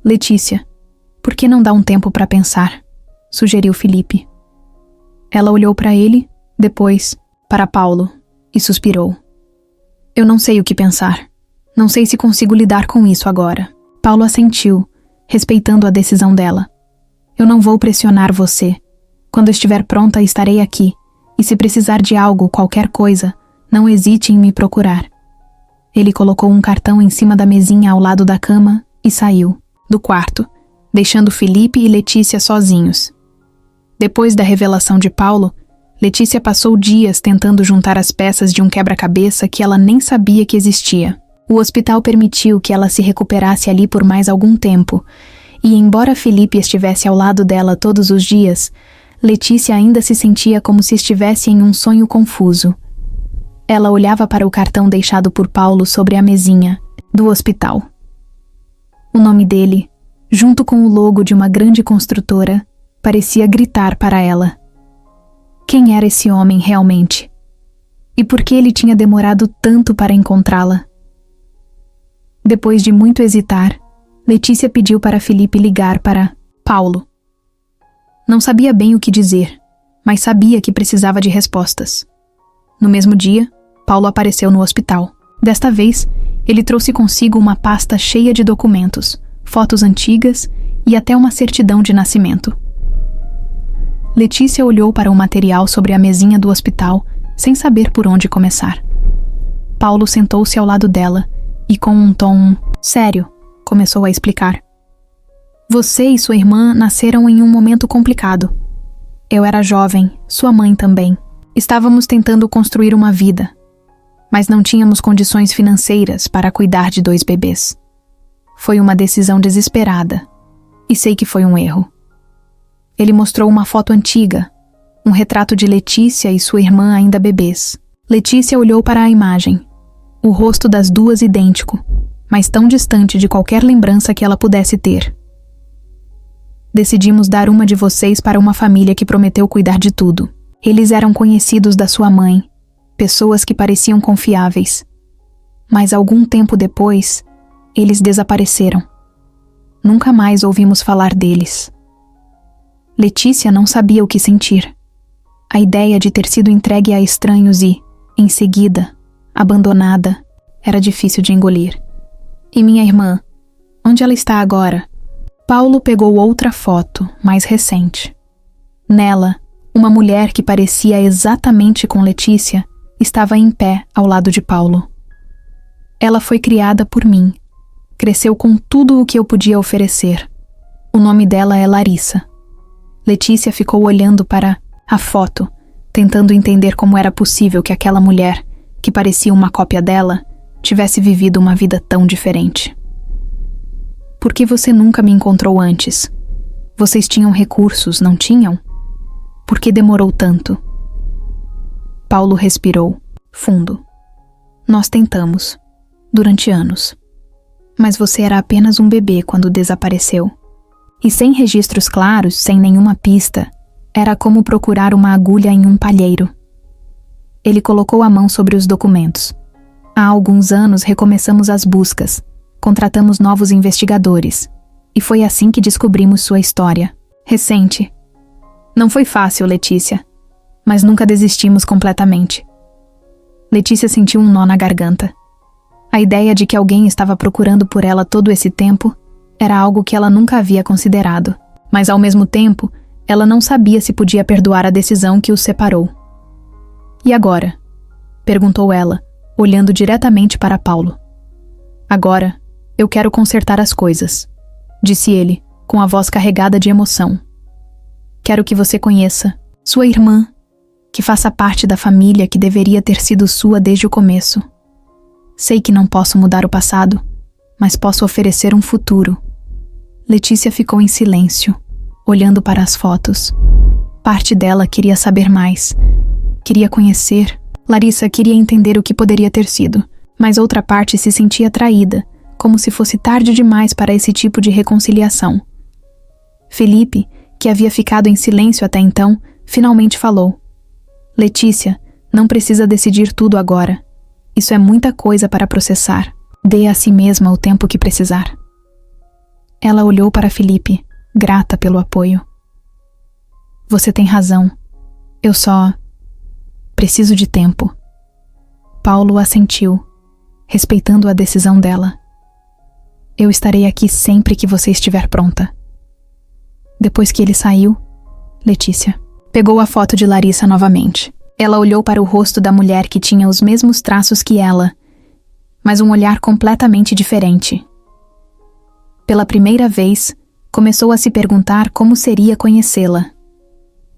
Letícia, por que não dá um tempo para pensar? Sugeriu Felipe. Ela olhou para ele, depois para Paulo, e suspirou. Eu não sei o que pensar. Não sei se consigo lidar com isso agora. Paulo assentiu, respeitando a decisão dela. Eu não vou pressionar você. Quando estiver pronta, estarei aqui, e se precisar de algo, qualquer coisa, não hesite em me procurar. Ele colocou um cartão em cima da mesinha ao lado da cama e saiu do quarto, deixando Felipe e Letícia sozinhos. Depois da revelação de Paulo, Letícia passou dias tentando juntar as peças de um quebra-cabeça que ela nem sabia que existia. O hospital permitiu que ela se recuperasse ali por mais algum tempo, e embora Felipe estivesse ao lado dela todos os dias, Letícia ainda se sentia como se estivesse em um sonho confuso. Ela olhava para o cartão deixado por Paulo sobre a mesinha do hospital. O nome dele, junto com o logo de uma grande construtora, parecia gritar para ela. Quem era esse homem realmente? E por que ele tinha demorado tanto para encontrá-la? Depois de muito hesitar, Letícia pediu para Felipe ligar para Paulo. Não sabia bem o que dizer, mas sabia que precisava de respostas. No mesmo dia, Paulo apareceu no hospital. Desta vez, ele trouxe consigo uma pasta cheia de documentos, fotos antigas e até uma certidão de nascimento. Letícia olhou para o material sobre a mesinha do hospital, sem saber por onde começar. Paulo sentou-se ao lado dela e, com um tom sério, começou a explicar. Você e sua irmã nasceram em um momento complicado. Eu era jovem, sua mãe também. Estávamos tentando construir uma vida, mas não tínhamos condições financeiras para cuidar de 2 bebês. Foi uma decisão desesperada, e sei que foi um erro. Ele mostrou uma foto antiga, um retrato de Letícia e sua irmã ainda bebês. Letícia olhou para a imagem, o rosto das duas idêntico, mas tão distante de qualquer lembrança que ela pudesse ter. Decidimos dar uma de vocês para uma família que prometeu cuidar de tudo. Eles eram conhecidos da sua mãe, pessoas que pareciam confiáveis. Mas algum tempo depois, eles desapareceram. Nunca mais ouvimos falar deles. Letícia não sabia o que sentir. A ideia de ter sido entregue a estranhos e, em seguida, abandonada, era difícil de engolir. E minha irmã? Onde ela está agora? Paulo pegou outra foto, mais recente. Nela, uma mulher que parecia exatamente com Letícia estava em pé ao lado de Paulo. Ela foi criada por mim. Cresceu com tudo o que eu podia oferecer. O nome dela é Larissa. Letícia ficou olhando para a foto, tentando entender como era possível que aquela mulher, que parecia uma cópia dela, tivesse vivido uma vida tão diferente. Por que você nunca me encontrou antes? Vocês tinham recursos, não tinham? Por que demorou tanto? Paulo respirou fundo. Nós tentamos, durante anos. Mas você era apenas um bebê quando desapareceu. E sem registros claros, sem nenhuma pista, era como procurar uma agulha em um palheiro. Ele colocou a mão sobre os documentos. Há alguns anos recomeçamos as buscas, contratamos novos investigadores, e foi assim que descobrimos sua história. Recente. Não foi fácil, Letícia, mas nunca desistimos completamente. Letícia sentiu um nó na garganta. A ideia de que alguém estava procurando por ela todo esse tempo era algo que ela nunca havia considerado, mas ao mesmo tempo, ela não sabia se podia perdoar a decisão que os separou. E agora? Perguntou ela, olhando diretamente para Paulo. Agora, eu quero consertar as coisas, disse ele, com a voz carregada de emoção. Quero que você conheça sua irmã, que faça parte da família que deveria ter sido sua desde o começo. Sei que não posso mudar o passado, mas posso oferecer um futuro. Letícia ficou em silêncio, olhando para as fotos. Parte dela queria saber mais. Queria conhecer. Larissa queria entender o que poderia ter sido, mas outra parte se sentia traída, como se fosse tarde demais para esse tipo de reconciliação. Felipe, que havia ficado em silêncio até então, finalmente falou. Letícia, não precisa decidir tudo agora. Isso é muita coisa para processar. Dê a si mesma o tempo que precisar. Ela olhou para Felipe, grata pelo apoio. Você tem razão. Eu só preciso de tempo. Paulo assentiu, respeitando a decisão dela. Eu estarei aqui sempre que você estiver pronta. Depois que ele saiu, Letícia pegou a foto de Larissa novamente. Ela olhou para o rosto da mulher que tinha os mesmos traços que ela, mas um olhar completamente diferente. Pela primeira vez, começou a se perguntar como seria conhecê-la.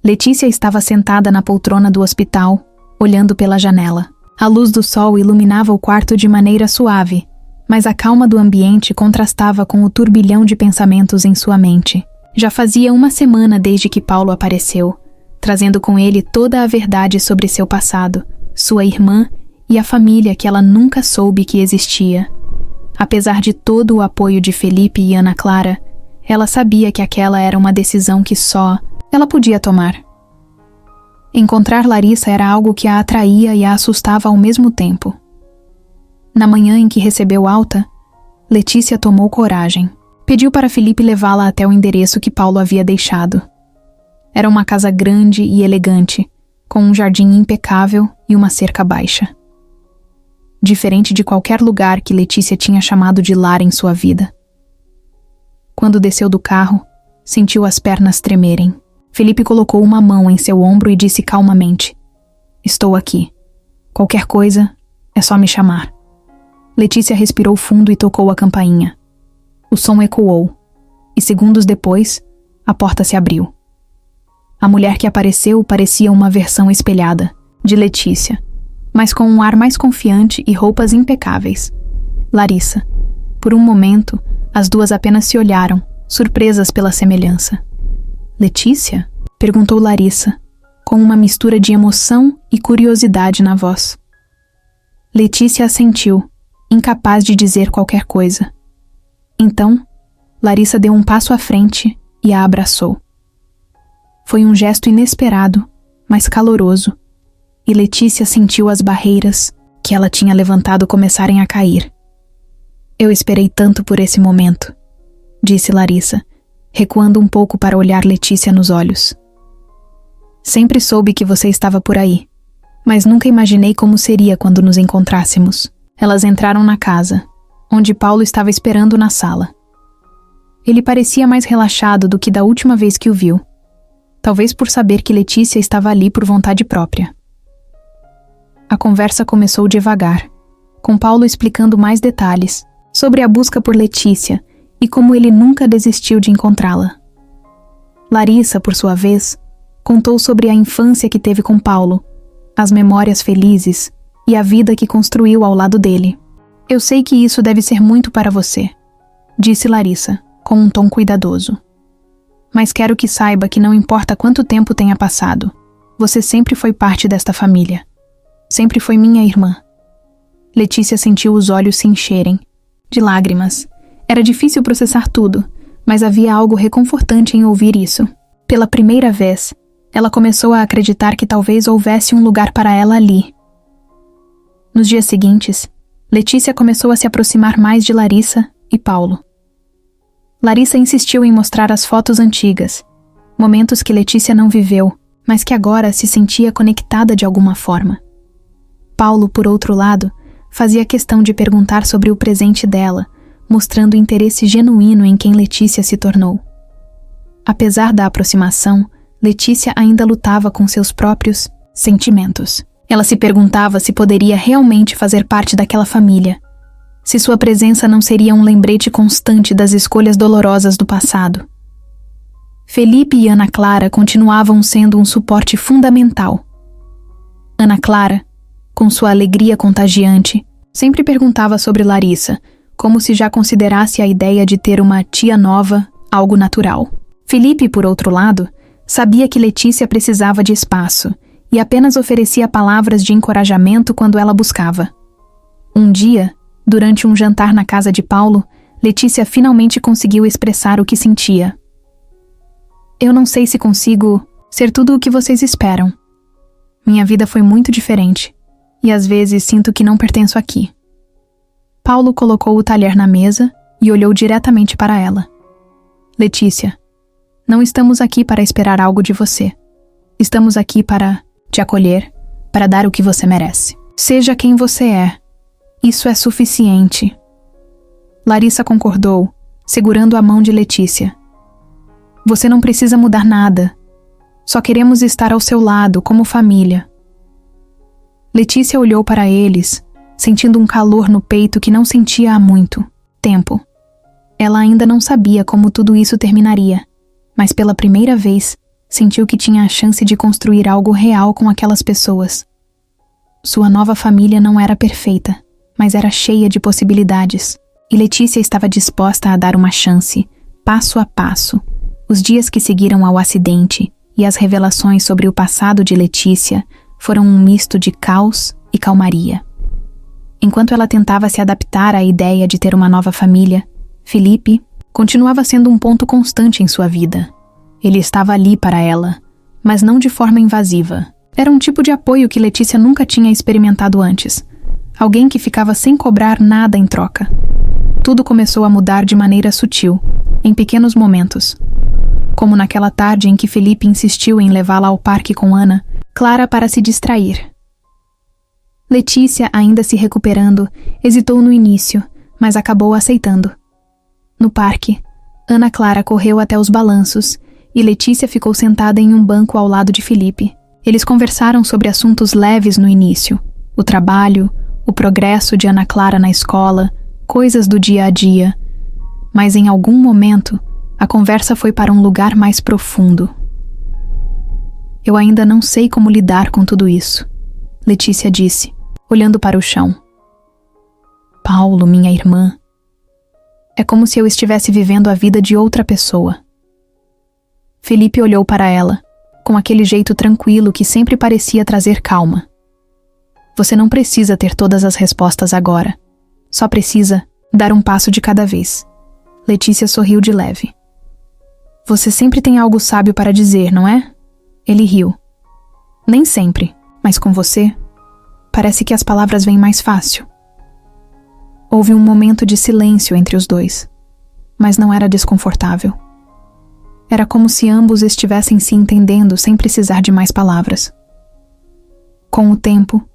Letícia estava sentada na poltrona do hospital, olhando pela janela. A luz do sol iluminava o quarto de maneira suave, mas a calma do ambiente contrastava com o turbilhão de pensamentos em sua mente. Já fazia uma semana desde que Paulo apareceu, trazendo com ele toda a verdade sobre seu passado, sua irmã e a família que ela nunca soube que existia. Apesar de todo o apoio de Felipe e Ana Clara, ela sabia que aquela era uma decisão que só ela podia tomar. Encontrar Larissa era algo que a atraía e a assustava ao mesmo tempo. Na manhã em que recebeu alta, Letícia tomou coragem. Pediu para Felipe levá-la até o endereço que Paulo havia deixado. Era uma casa grande e elegante, com um jardim impecável e uma cerca baixa. Diferente de qualquer lugar que Letícia tinha chamado de lar em sua vida. Quando desceu do carro, sentiu as pernas tremerem. Felipe colocou uma mão em seu ombro e disse calmamente: Estou aqui. Qualquer coisa, é só me chamar. Letícia respirou fundo e tocou a campainha. O som ecoou, e segundos depois, a porta se abriu. A mulher que apareceu parecia uma versão espelhada, de Letícia, mas com um ar mais confiante e roupas impecáveis. Larissa. Por um momento, as duas apenas se olharam, surpresas pela semelhança. Letícia? Perguntou Larissa, com uma mistura de emoção e curiosidade na voz. Letícia assentiu, incapaz de dizer qualquer coisa. Então, Larissa deu um passo à frente e a abraçou. Foi um gesto inesperado, mas caloroso, e Letícia sentiu as barreiras que ela tinha levantado começarem a cair. Eu esperei tanto por esse momento, disse Larissa, recuando um pouco para olhar Letícia nos olhos. Sempre soube que você estava por aí, mas nunca imaginei como seria quando nos encontrássemos. Elas entraram na casa, onde Paulo estava esperando na sala. Ele parecia mais relaxado do que da última vez que o viu, talvez por saber que Letícia estava ali por vontade própria. A conversa começou devagar, com Paulo explicando mais detalhes sobre a busca por Letícia e como ele nunca desistiu de encontrá-la. Larissa, por sua vez, contou sobre a infância que teve com Paulo, as memórias felizes e a vida que construiu ao lado dele. Eu sei que isso deve ser muito para você, disse Larissa, com um tom cuidadoso. Mas quero que saiba que não importa quanto tempo tenha passado, você sempre foi parte desta família. Sempre foi minha irmã. Letícia sentiu os olhos se encherem de lágrimas. Era difícil processar tudo, mas havia algo reconfortante em ouvir isso. Pela primeira vez, ela começou a acreditar que talvez houvesse um lugar para ela ali. Nos dias seguintes, Letícia começou a se aproximar mais de Larissa e Paulo. Larissa insistiu em mostrar as fotos antigas, momentos que Letícia não viveu, mas que agora se sentia conectada de alguma forma. Paulo, por outro lado, fazia questão de perguntar sobre o presente dela, mostrando interesse genuíno em quem Letícia se tornou. Apesar da aproximação, Letícia ainda lutava com seus próprios sentimentos. Ela se perguntava se poderia realmente fazer parte daquela família, se sua presença não seria um lembrete constante das escolhas dolorosas do passado. Felipe e Ana Clara continuavam sendo um suporte fundamental. Ana Clara, com sua alegria contagiante, sempre perguntava sobre Larissa, como se já considerasse a ideia de ter uma tia nova algo natural. Felipe, por outro lado, sabia que Letícia precisava de espaço e apenas oferecia palavras de encorajamento quando ela buscava. Um dia, durante um jantar na casa de Paulo, Letícia finalmente conseguiu expressar o que sentia. Eu não sei se consigo ser tudo o que vocês esperam. Minha vida foi muito diferente, e às vezes sinto que não pertenço aqui. Paulo colocou o talher na mesa e olhou diretamente para ela. Letícia, não estamos aqui para esperar algo de você. Estamos aqui para te acolher, para dar o que você merece. Seja quem você é. Isso é suficiente. Larissa concordou, segurando a mão de Letícia. Você não precisa mudar nada. Só queremos estar ao seu lado, como família. Letícia olhou para eles, sentindo um calor no peito que não sentia há muito tempo. Ela ainda não sabia como tudo isso terminaria, mas pela primeira vez, sentiu que tinha a chance de construir algo real com aquelas pessoas. Sua nova família não era perfeita, mas era cheia de possibilidades, e Letícia estava disposta a dar uma chance, passo a passo. Os dias que seguiram ao acidente e as revelações sobre o passado de Letícia foram um misto de caos e calmaria. Enquanto ela tentava se adaptar à ideia de ter uma nova família, Felipe continuava sendo um ponto constante em sua vida. Ele estava ali para ela, mas não de forma invasiva. Era um tipo de apoio que Letícia nunca tinha experimentado antes. Alguém que ficava sem cobrar nada em troca. Tudo começou a mudar de maneira sutil, em pequenos momentos. Como naquela tarde em que Felipe insistiu em levá-la ao parque com Ana Clara para se distrair. Letícia, ainda se recuperando, hesitou no início, mas acabou aceitando. No parque, Ana Clara correu até os balanços e Letícia ficou sentada em um banco ao lado de Felipe. Eles conversaram sobre assuntos leves no início, o trabalho, o progresso de Ana Clara na escola, coisas do dia a dia. Mas em algum momento, a conversa foi para um lugar mais profundo. Eu ainda não sei como lidar com tudo isso, Letícia disse, olhando para o chão. Paulo, minha irmã. É como se eu estivesse vivendo a vida de outra pessoa. Felipe olhou para ela, com aquele jeito tranquilo que sempre parecia trazer calma. Você não precisa ter todas as respostas agora. Só precisa dar um passo de cada vez. Letícia sorriu de leve. Você sempre tem algo sábio para dizer, não é? Ele riu. Nem sempre, mas com você, parece que as palavras vêm mais fácil. Houve um momento de silêncio entre os dois, mas não era desconfortável. Era como se ambos estivessem se entendendo sem precisar de mais palavras. Com o tempo,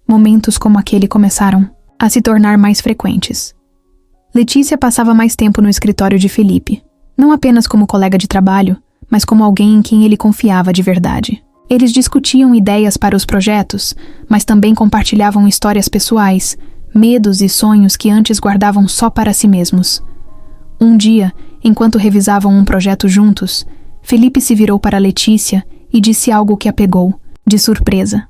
momentos como aquele começaram a se tornar mais frequentes. Letícia passava mais tempo no escritório de Felipe, não apenas como colega de trabalho, mas como alguém em quem ele confiava de verdade. Eles discutiam ideias para os projetos, mas também compartilhavam histórias pessoais, medos e sonhos que antes guardavam só para si mesmos. Um dia, enquanto revisavam um projeto juntos, Felipe se virou para Letícia e disse algo que a pegou, de surpresa.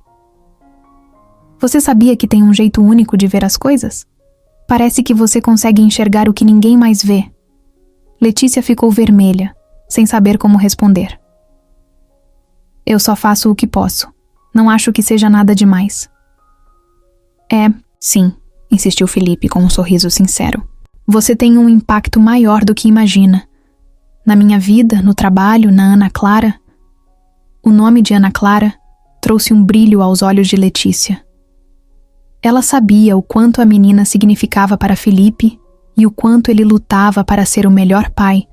Você sabia que tem um jeito único de ver as coisas? Parece que você consegue enxergar o que ninguém mais vê. Letícia ficou vermelha, sem saber como responder. Eu só faço o que posso. Não acho que seja nada demais. Sim, insistiu Felipe com um sorriso sincero. Você tem um impacto maior do que imagina. Na minha vida, no trabalho, na Ana Clara. O nome de Ana Clara trouxe um brilho aos olhos de Letícia. Ela sabia o quanto a menina significava para Felipe e o quanto ele lutava para ser o melhor pai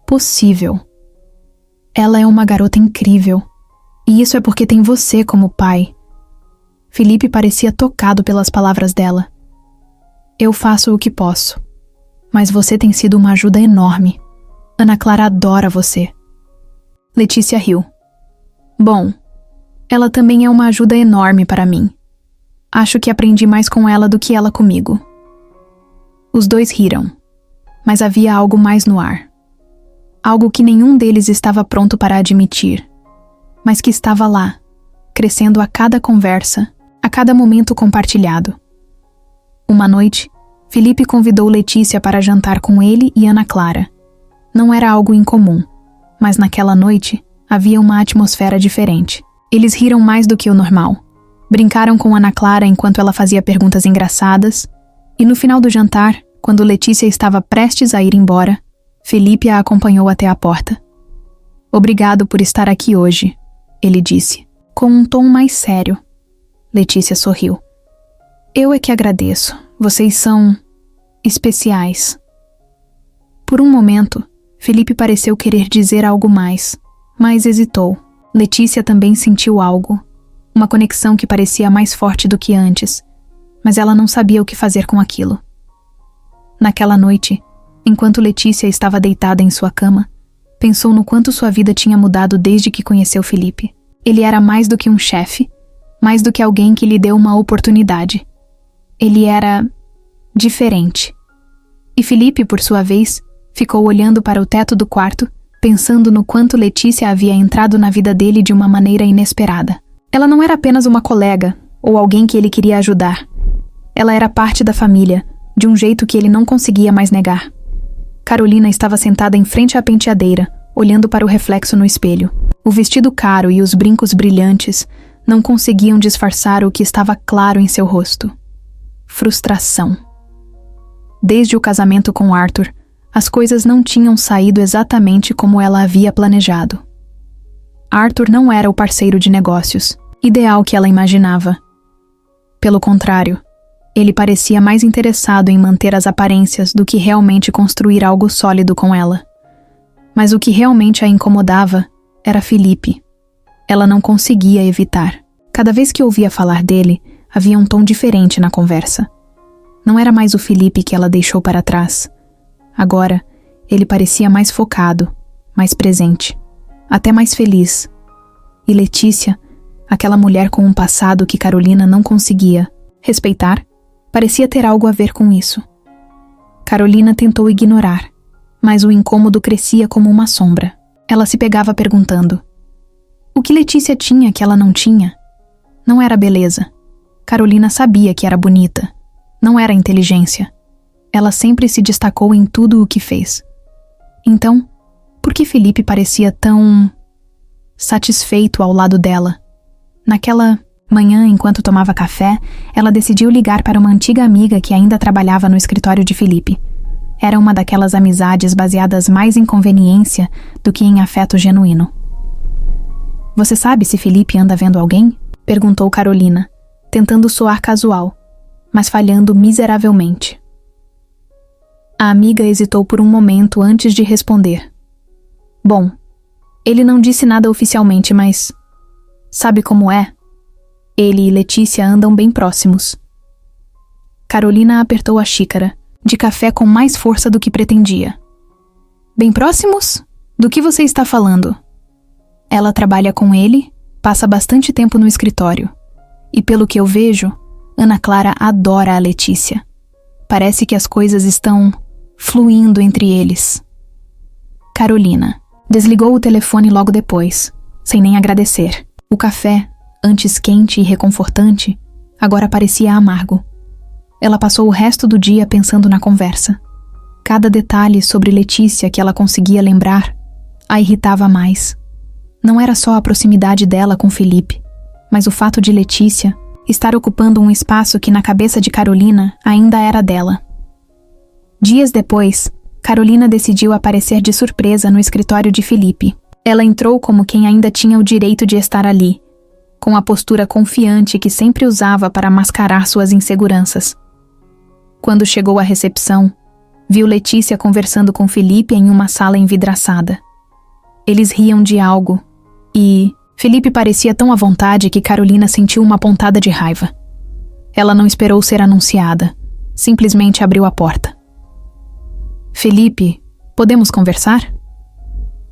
possível. Ela é uma garota incrível, e isso é porque tem você como pai. Felipe parecia tocado pelas palavras dela. Eu faço o que posso, mas você tem sido uma ajuda enorme. Ana Clara adora você. Letícia riu. Bom, ela também é uma ajuda enorme para mim. Acho que aprendi mais com ela do que ela comigo. Os dois riram, mas havia algo mais no ar. Algo que nenhum deles estava pronto para admitir, mas que estava lá, crescendo a cada conversa, a cada momento compartilhado. Uma noite, Felipe convidou Letícia para jantar com ele e Ana Clara. Não era algo incomum, mas naquela noite havia uma atmosfera diferente. Eles riram mais do que o normal. Brincaram com Ana Clara enquanto ela fazia perguntas engraçadas, e no final do jantar, quando Letícia estava prestes a ir embora, Felipe a acompanhou até a porta. Obrigado por estar aqui hoje, ele disse, com um tom mais sério. Letícia sorriu. Eu é que agradeço. Vocês são especiais. Por um momento, Felipe pareceu querer dizer algo mais, mas hesitou. Letícia também sentiu algo. Uma conexão que parecia mais forte do que antes, mas ela não sabia o que fazer com aquilo. Naquela noite, enquanto Letícia estava deitada em sua cama, pensou no quanto sua vida tinha mudado desde que conheceu Felipe. Ele era mais do que um chefe, mais do que alguém que lhe deu uma oportunidade. Ele era diferente. E Felipe, por sua vez, ficou olhando para o teto do quarto, pensando no quanto Letícia havia entrado na vida dele de uma maneira inesperada. Ela não era apenas uma colega, ou alguém que ele queria ajudar. Ela era parte da família, de um jeito que ele não conseguia mais negar. Carolina estava sentada em frente à penteadeira, olhando para o reflexo no espelho. O vestido caro e os brincos brilhantes não conseguiam disfarçar o que estava claro em seu rosto. Frustração. Desde o casamento com Arthur, as coisas não tinham saído exatamente como ela havia planejado. Arthur não era o parceiro de negócios, ideal que ela imaginava. Pelo contrário, ele parecia mais interessado em manter as aparências do que realmente construir algo sólido com ela. Mas o que realmente a incomodava era Felipe. Ela não conseguia evitar. Cada vez que ouvia falar dele, havia um tom diferente na conversa. Não era mais o Felipe que ela deixou para trás. Agora, ele parecia mais focado, mais presente, até mais feliz. E Letícia, aquela mulher com um passado que Carolina não conseguia respeitar, parecia ter algo a ver com isso. Carolina tentou ignorar, mas o incômodo crescia como uma sombra. Ela se pegava perguntando: o que Letícia tinha que ela não tinha? Não era beleza. Carolina sabia que era bonita. Não era inteligência. Ela sempre se destacou em tudo o que fez. Então, por que Felipe parecia tão satisfeito ao lado dela? Naquela manhã, enquanto tomava café, ela decidiu ligar para uma antiga amiga que ainda trabalhava no escritório de Felipe. Era uma daquelas amizades baseadas mais em conveniência do que em afeto genuíno. Você sabe se Felipe anda vendo alguém? Perguntou Carolina, tentando soar casual, mas falhando miseravelmente. A amiga hesitou por um momento antes de responder. Bom, ele não disse nada oficialmente, mas sabe como é? Ele e Letícia andam bem próximos. Carolina apertou a xícara de café com mais força do que pretendia. Bem próximos? Do que você está falando? Ela trabalha com ele, passa bastante tempo no escritório. E pelo que eu vejo, Ana Clara adora a Letícia. Parece que as coisas estão fluindo entre eles. Carolina desligou o telefone logo depois, sem nem agradecer. O café, antes quente e reconfortante, agora parecia amargo. Ela passou o resto do dia pensando na conversa. Cada detalhe sobre Letícia que ela conseguia lembrar a irritava mais. Não era só a proximidade dela com Felipe, mas o fato de Letícia estar ocupando um espaço que na cabeça de Carolina ainda era dela. Dias depois, Carolina decidiu aparecer de surpresa no escritório de Felipe. Ela entrou como quem ainda tinha o direito de estar ali, com a postura confiante que sempre usava para mascarar suas inseguranças. Quando chegou à recepção, viu Letícia conversando com Felipe em uma sala envidraçada. Eles riam de algo, e Felipe parecia tão à vontade que Carolina sentiu uma pontada de raiva. Ela não esperou ser anunciada, simplesmente abriu a porta. Felipe, podemos conversar?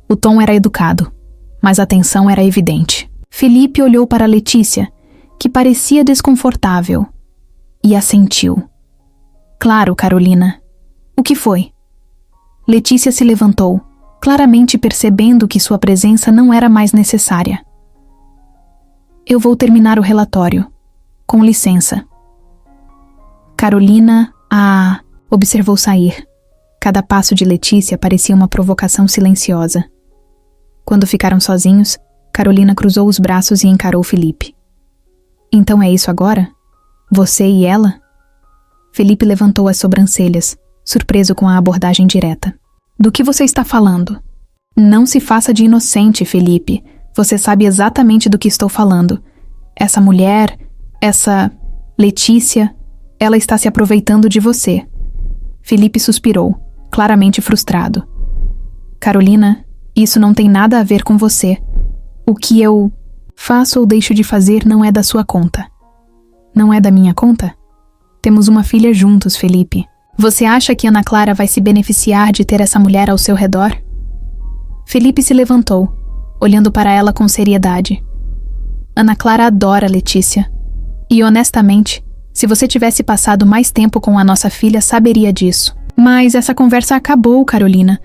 O tom era educado, mas a tensão era evidente. Felipe olhou para Letícia, que parecia desconfortável, e assentiu. Claro, Carolina. O que foi? Letícia se levantou, claramente percebendo que sua presença não era mais necessária. Eu vou terminar o relatório. Com licença. Carolina observou sair. Cada passo de Letícia parecia uma provocação silenciosa. Quando ficaram sozinhos, Carolina cruzou os braços e encarou Felipe. Então é isso agora? Você e ela? Felipe levantou as sobrancelhas, surpreso com a abordagem direta. Do que você está falando? Não se faça de inocente, Felipe. Você sabe exatamente do que estou falando. Essa mulher, essa Letícia, ela está se aproveitando de você. Felipe suspirou, claramente frustrado. Carolina, isso não tem nada a ver com você. O que eu faço ou deixo de fazer não é da sua conta. Não é da minha conta? Temos uma filha juntos, Felipe. Você acha que Ana Clara vai se beneficiar de ter essa mulher ao seu redor? Felipe se levantou, olhando para ela com seriedade. Ana Clara adora Letícia. E honestamente, se você tivesse passado mais tempo com a nossa filha, saberia disso. Mas essa conversa acabou, Carolina.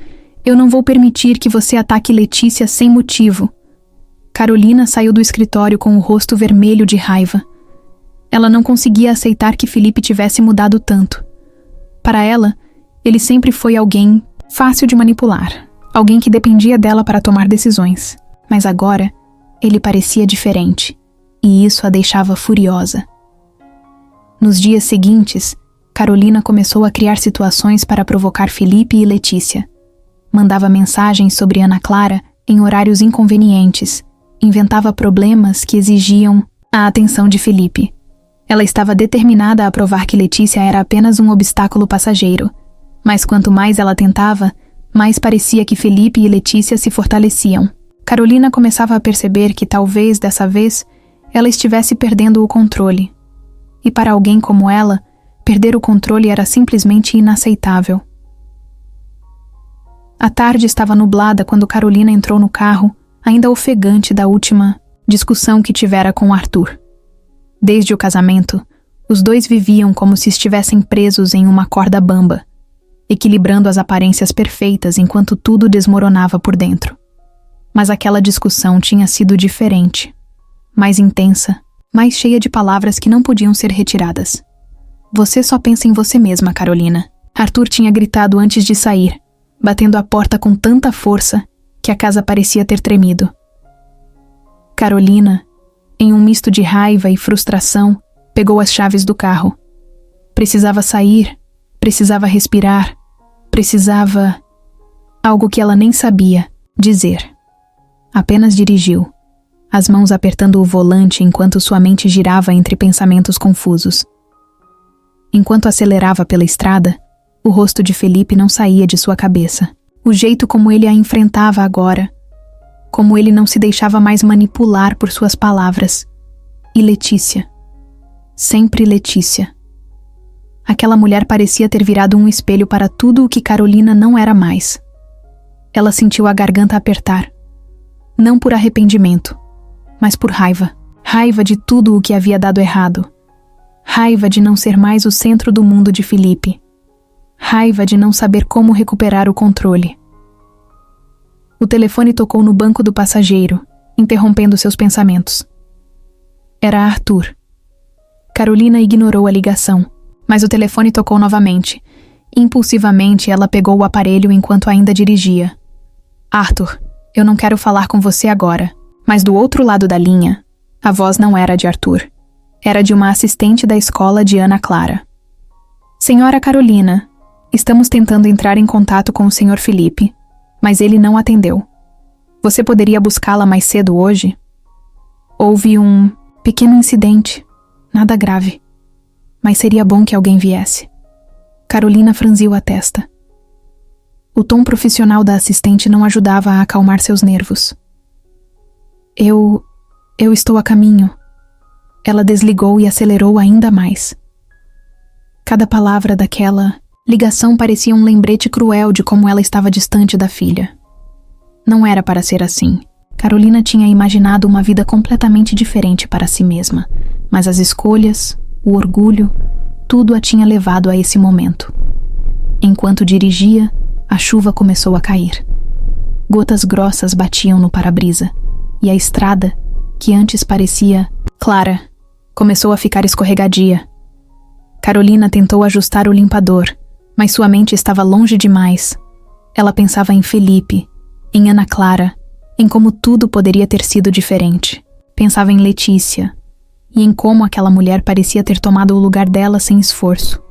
Eu não vou permitir que você ataque Letícia sem motivo. Carolina saiu do escritório com o rosto vermelho de raiva. Ela não conseguia aceitar que Felipe tivesse mudado tanto. Para ela, ele sempre foi alguém fácil de manipular. Alguém que dependia dela para tomar decisões. Mas agora, ele parecia diferente. E isso a deixava furiosa. Nos dias seguintes, Carolina começou a criar situações para provocar Felipe e Letícia. Mandava mensagens sobre Ana Clara em horários inconvenientes. Inventava problemas que exigiam a atenção de Felipe. Ela estava determinada a provar que Letícia era apenas um obstáculo passageiro. Mas quanto mais ela tentava, mais parecia que Felipe e Letícia se fortaleciam. Carolina começava a perceber que talvez, dessa vez, ela estivesse perdendo o controle. E para alguém como ela, perder o controle era simplesmente inaceitável. A tarde estava nublada quando Carolina entrou no carro, ainda ofegante da última discussão que tivera com Arthur. Desde o casamento, os dois viviam como se estivessem presos em uma corda bamba, equilibrando as aparências perfeitas enquanto tudo desmoronava por dentro. Mas aquela discussão tinha sido diferente, mais intensa, mais cheia de palavras que não podiam ser retiradas. Você só pensa em você mesma, Carolina. Arthur tinha gritado antes de sair, batendo a porta com tanta força que a casa parecia ter tremido. Carolina, em um misto de raiva e frustração, pegou as chaves do carro. Precisava sair, precisava respirar, precisava... algo que ela nem sabia dizer. Apenas dirigiu, as mãos apertando o volante enquanto sua mente girava entre pensamentos confusos. Enquanto acelerava pela estrada, o rosto de Felipe não saía de sua cabeça. O jeito como ele a enfrentava agora, como ele não se deixava mais manipular por suas palavras. E Letícia. Sempre Letícia. Aquela mulher parecia ter virado um espelho para tudo o que Carolina não era mais. Ela sentiu a garganta apertar. Não por arrependimento, mas por raiva. Raiva de tudo o que havia dado errado. Raiva de não ser mais o centro do mundo de Felipe. Raiva de não saber como recuperar o controle. O telefone tocou no banco do passageiro, interrompendo seus pensamentos. Era Arthur. Carolina ignorou a ligação, mas o telefone tocou novamente. Impulsivamente, ela pegou o aparelho enquanto ainda dirigia. Arthur, eu não quero falar com você agora. Mas do outro lado da linha, a voz não era de Arthur. Era de uma assistente da escola de Ana Clara. Senhora Carolina, estamos tentando entrar em contato com o Sr. Felipe, mas ele não atendeu. Você poderia buscá-la mais cedo hoje? Houve um pequeno incidente, nada grave, mas seria bom que alguém viesse. Carolina franziu a testa. O tom profissional da assistente não ajudava a acalmar seus nervos. Eu estou a caminho. Ela desligou e acelerou ainda mais. Cada palavra daquela ligação parecia um lembrete cruel de como ela estava distante da filha. Não era para ser assim. Carolina tinha imaginado uma vida completamente diferente para si mesma, mas as escolhas, o orgulho, tudo a tinha levado a esse momento. Enquanto dirigia, a chuva começou a cair. Gotas grossas batiam no para-brisa, e a estrada, que antes parecia clara, começou a ficar escorregadia. Carolina tentou ajustar o limpador, mas sua mente estava longe demais. Ela pensava em Felipe, em Ana Clara, em como tudo poderia ter sido diferente. Pensava em Letícia, e em como aquela mulher parecia ter tomado o lugar dela sem esforço.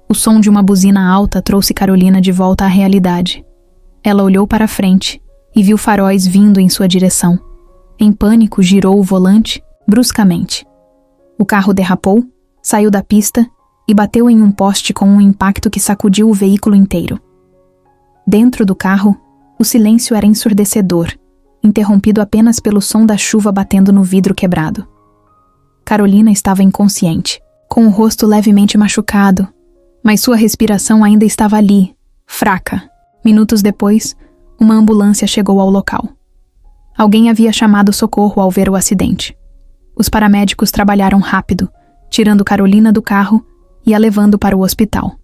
O som de uma buzina alta trouxe Carolina de volta à realidade. Ela olhou para a frente e viu faróis vindo em sua direção. Em pânico, girou o volante bruscamente. O carro derrapou, saiu da pista e bateu em um poste com um impacto que sacudiu o veículo inteiro. Dentro do carro, o silêncio era ensurdecedor, interrompido apenas pelo som da chuva batendo no vidro quebrado. Carolina estava inconsciente, com o rosto levemente machucado, mas sua respiração ainda estava ali, fraca. Minutos depois, uma ambulância chegou ao local. Alguém havia chamado socorro ao ver o acidente. Os paramédicos trabalharam rápido, tirando Carolina do carro e a levando para o hospital.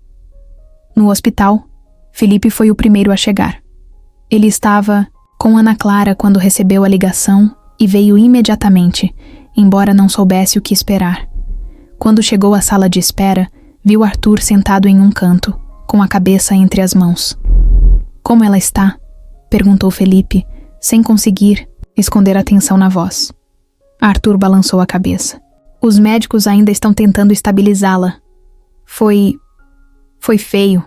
No hospital, Felipe foi o primeiro a chegar. Ele estava com Ana Clara quando recebeu a ligação e veio imediatamente, embora não soubesse o que esperar. Quando chegou à sala de espera, viu Arthur sentado em um canto, com a cabeça entre as mãos. Como ela está? Perguntou Felipe, sem conseguir esconder a tensão na voz. Arthur balançou a cabeça. Os médicos ainda estão tentando estabilizá-la. Foi feio.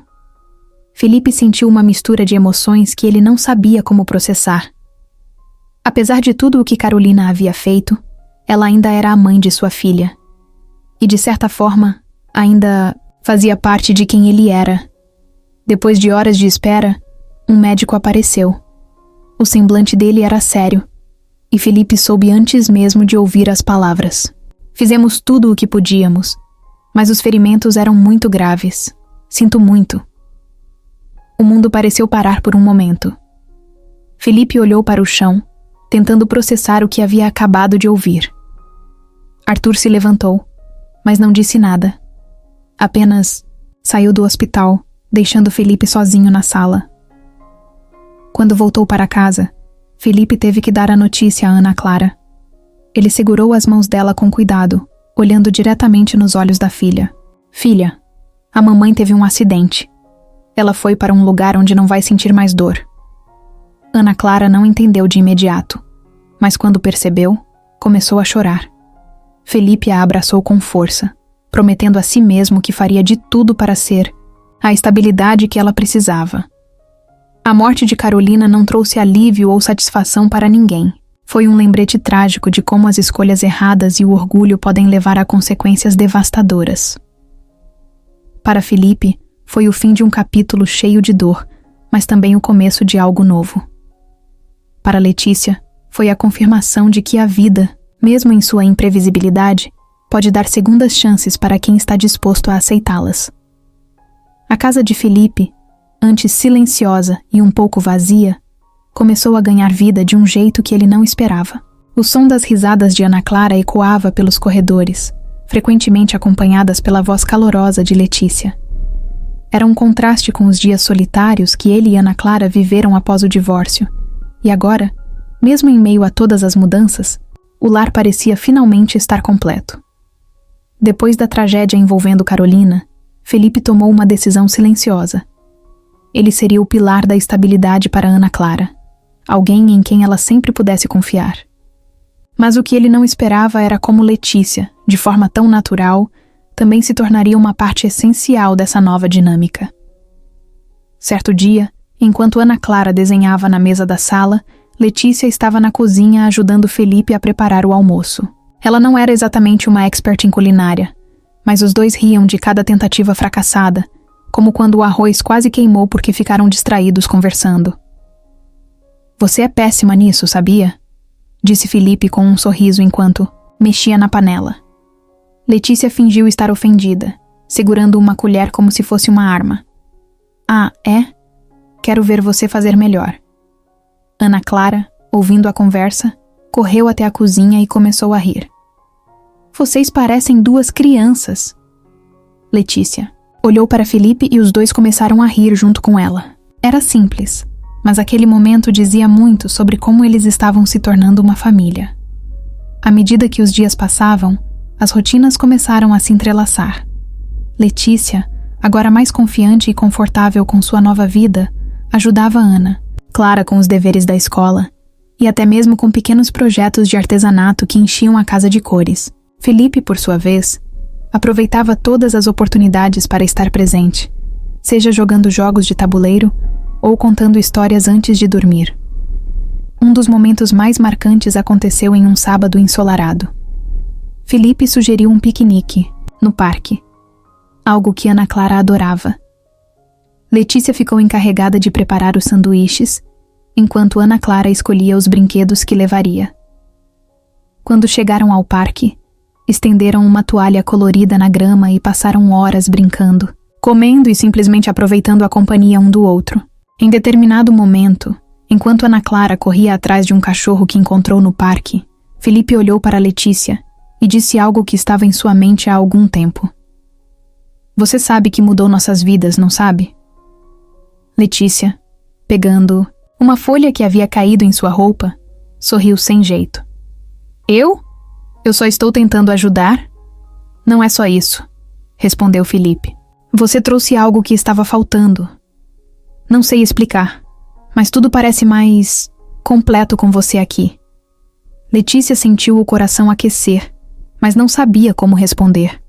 Felipe sentiu uma mistura de emoções que ele não sabia como processar. Apesar de tudo o que Carolina havia feito, ela ainda era a mãe de sua filha. E, de certa forma, ainda fazia parte de quem ele era. Depois de horas de espera, um médico apareceu. O semblante dele era sério, e Felipe soube antes mesmo de ouvir as palavras. Fizemos tudo o que podíamos, mas os ferimentos eram muito graves. Sinto muito. O mundo pareceu parar por um momento. Felipe olhou para o chão, tentando processar o que havia acabado de ouvir. Arthur se levantou, mas não disse nada. Apenas saiu do hospital, deixando Felipe sozinho na sala. Quando voltou para casa, Felipe teve que dar a notícia a Ana Clara. Ele segurou as mãos dela com cuidado, olhando diretamente nos olhos da filha. Filha, a mamãe teve um acidente. Ela foi para um lugar onde não vai sentir mais dor. Ana Clara não entendeu de imediato, mas quando percebeu, começou a chorar. Felipe a abraçou com força, prometendo a si mesmo que faria de tudo para ser a estabilidade que ela precisava. A morte de Carolina não trouxe alívio ou satisfação para ninguém. Foi um lembrete trágico de como as escolhas erradas e o orgulho podem levar a consequências devastadoras. Para Felipe, foi o fim de um capítulo cheio de dor, mas também o começo de algo novo. Para Letícia, foi a confirmação de que a vida, mesmo em sua imprevisibilidade, pode dar segundas chances para quem está disposto a aceitá-las. A casa de Felipe, antes silenciosa e um pouco vazia, começou a ganhar vida de um jeito que ele não esperava. O som das risadas de Ana Clara ecoava pelos corredores, frequentemente acompanhadas pela voz calorosa de Letícia. Era um contraste com os dias solitários que ele e Ana Clara viveram após o divórcio. E agora, mesmo em meio a todas as mudanças, o lar parecia finalmente estar completo. Depois da tragédia envolvendo Carolina, Felipe tomou uma decisão silenciosa. Ele seria o pilar da estabilidade para Ana Clara, alguém em quem ela sempre pudesse confiar. Mas o que ele não esperava era como Letícia, de forma tão natural, também se tornaria uma parte essencial dessa nova dinâmica. Certo dia, enquanto Ana Clara desenhava na mesa da sala, Letícia estava na cozinha ajudando Felipe a preparar o almoço. Ela não era exatamente uma expert em culinária, mas os dois riam de cada tentativa fracassada, como quando o arroz quase queimou porque ficaram distraídos conversando. "Você é péssima nisso, sabia?" disse Felipe com um sorriso enquanto mexia na panela. Letícia fingiu estar ofendida, segurando uma colher como se fosse uma arma. "Ah, é? Quero ver você fazer melhor." Ana Clara, ouvindo a conversa, correu até a cozinha e começou a rir. "Vocês parecem duas crianças." Letícia olhou para Felipe e os dois começaram a rir junto com ela. Era simples, mas aquele momento dizia muito sobre como eles estavam se tornando uma família. À medida que os dias passavam, as rotinas começaram a se entrelaçar. Letícia, agora mais confiante e confortável com sua nova vida, ajudava Ana, Clara com os deveres da escola, e até mesmo com pequenos projetos de artesanato que enchiam a casa de cores. Felipe, por sua vez, aproveitava todas as oportunidades para estar presente, seja jogando jogos de tabuleiro ou contando histórias antes de dormir. Um dos momentos mais marcantes aconteceu em um sábado ensolarado. Felipe sugeriu um piquenique, no parque, algo que Ana Clara adorava. Letícia ficou encarregada de preparar os sanduíches, enquanto Ana Clara escolhia os brinquedos que levaria. Quando chegaram ao parque, estenderam uma toalha colorida na grama e passaram horas brincando, comendo e simplesmente aproveitando a companhia um do outro. Em determinado momento, enquanto Ana Clara corria atrás de um cachorro que encontrou no parque, Felipe olhou para Letícia e disse algo que estava em sua mente há algum tempo. "Você sabe que mudou nossas vidas, não sabe?" Letícia, pegando uma folha que havia caído em sua roupa, sorriu sem jeito. "Eu? Eu só estou tentando ajudar?" "Não é só isso", respondeu Felipe. "Você trouxe algo que estava faltando. Não sei explicar, mas tudo parece mais completo com você aqui." Letícia sentiu o coração aquecer, mas não sabia como responder.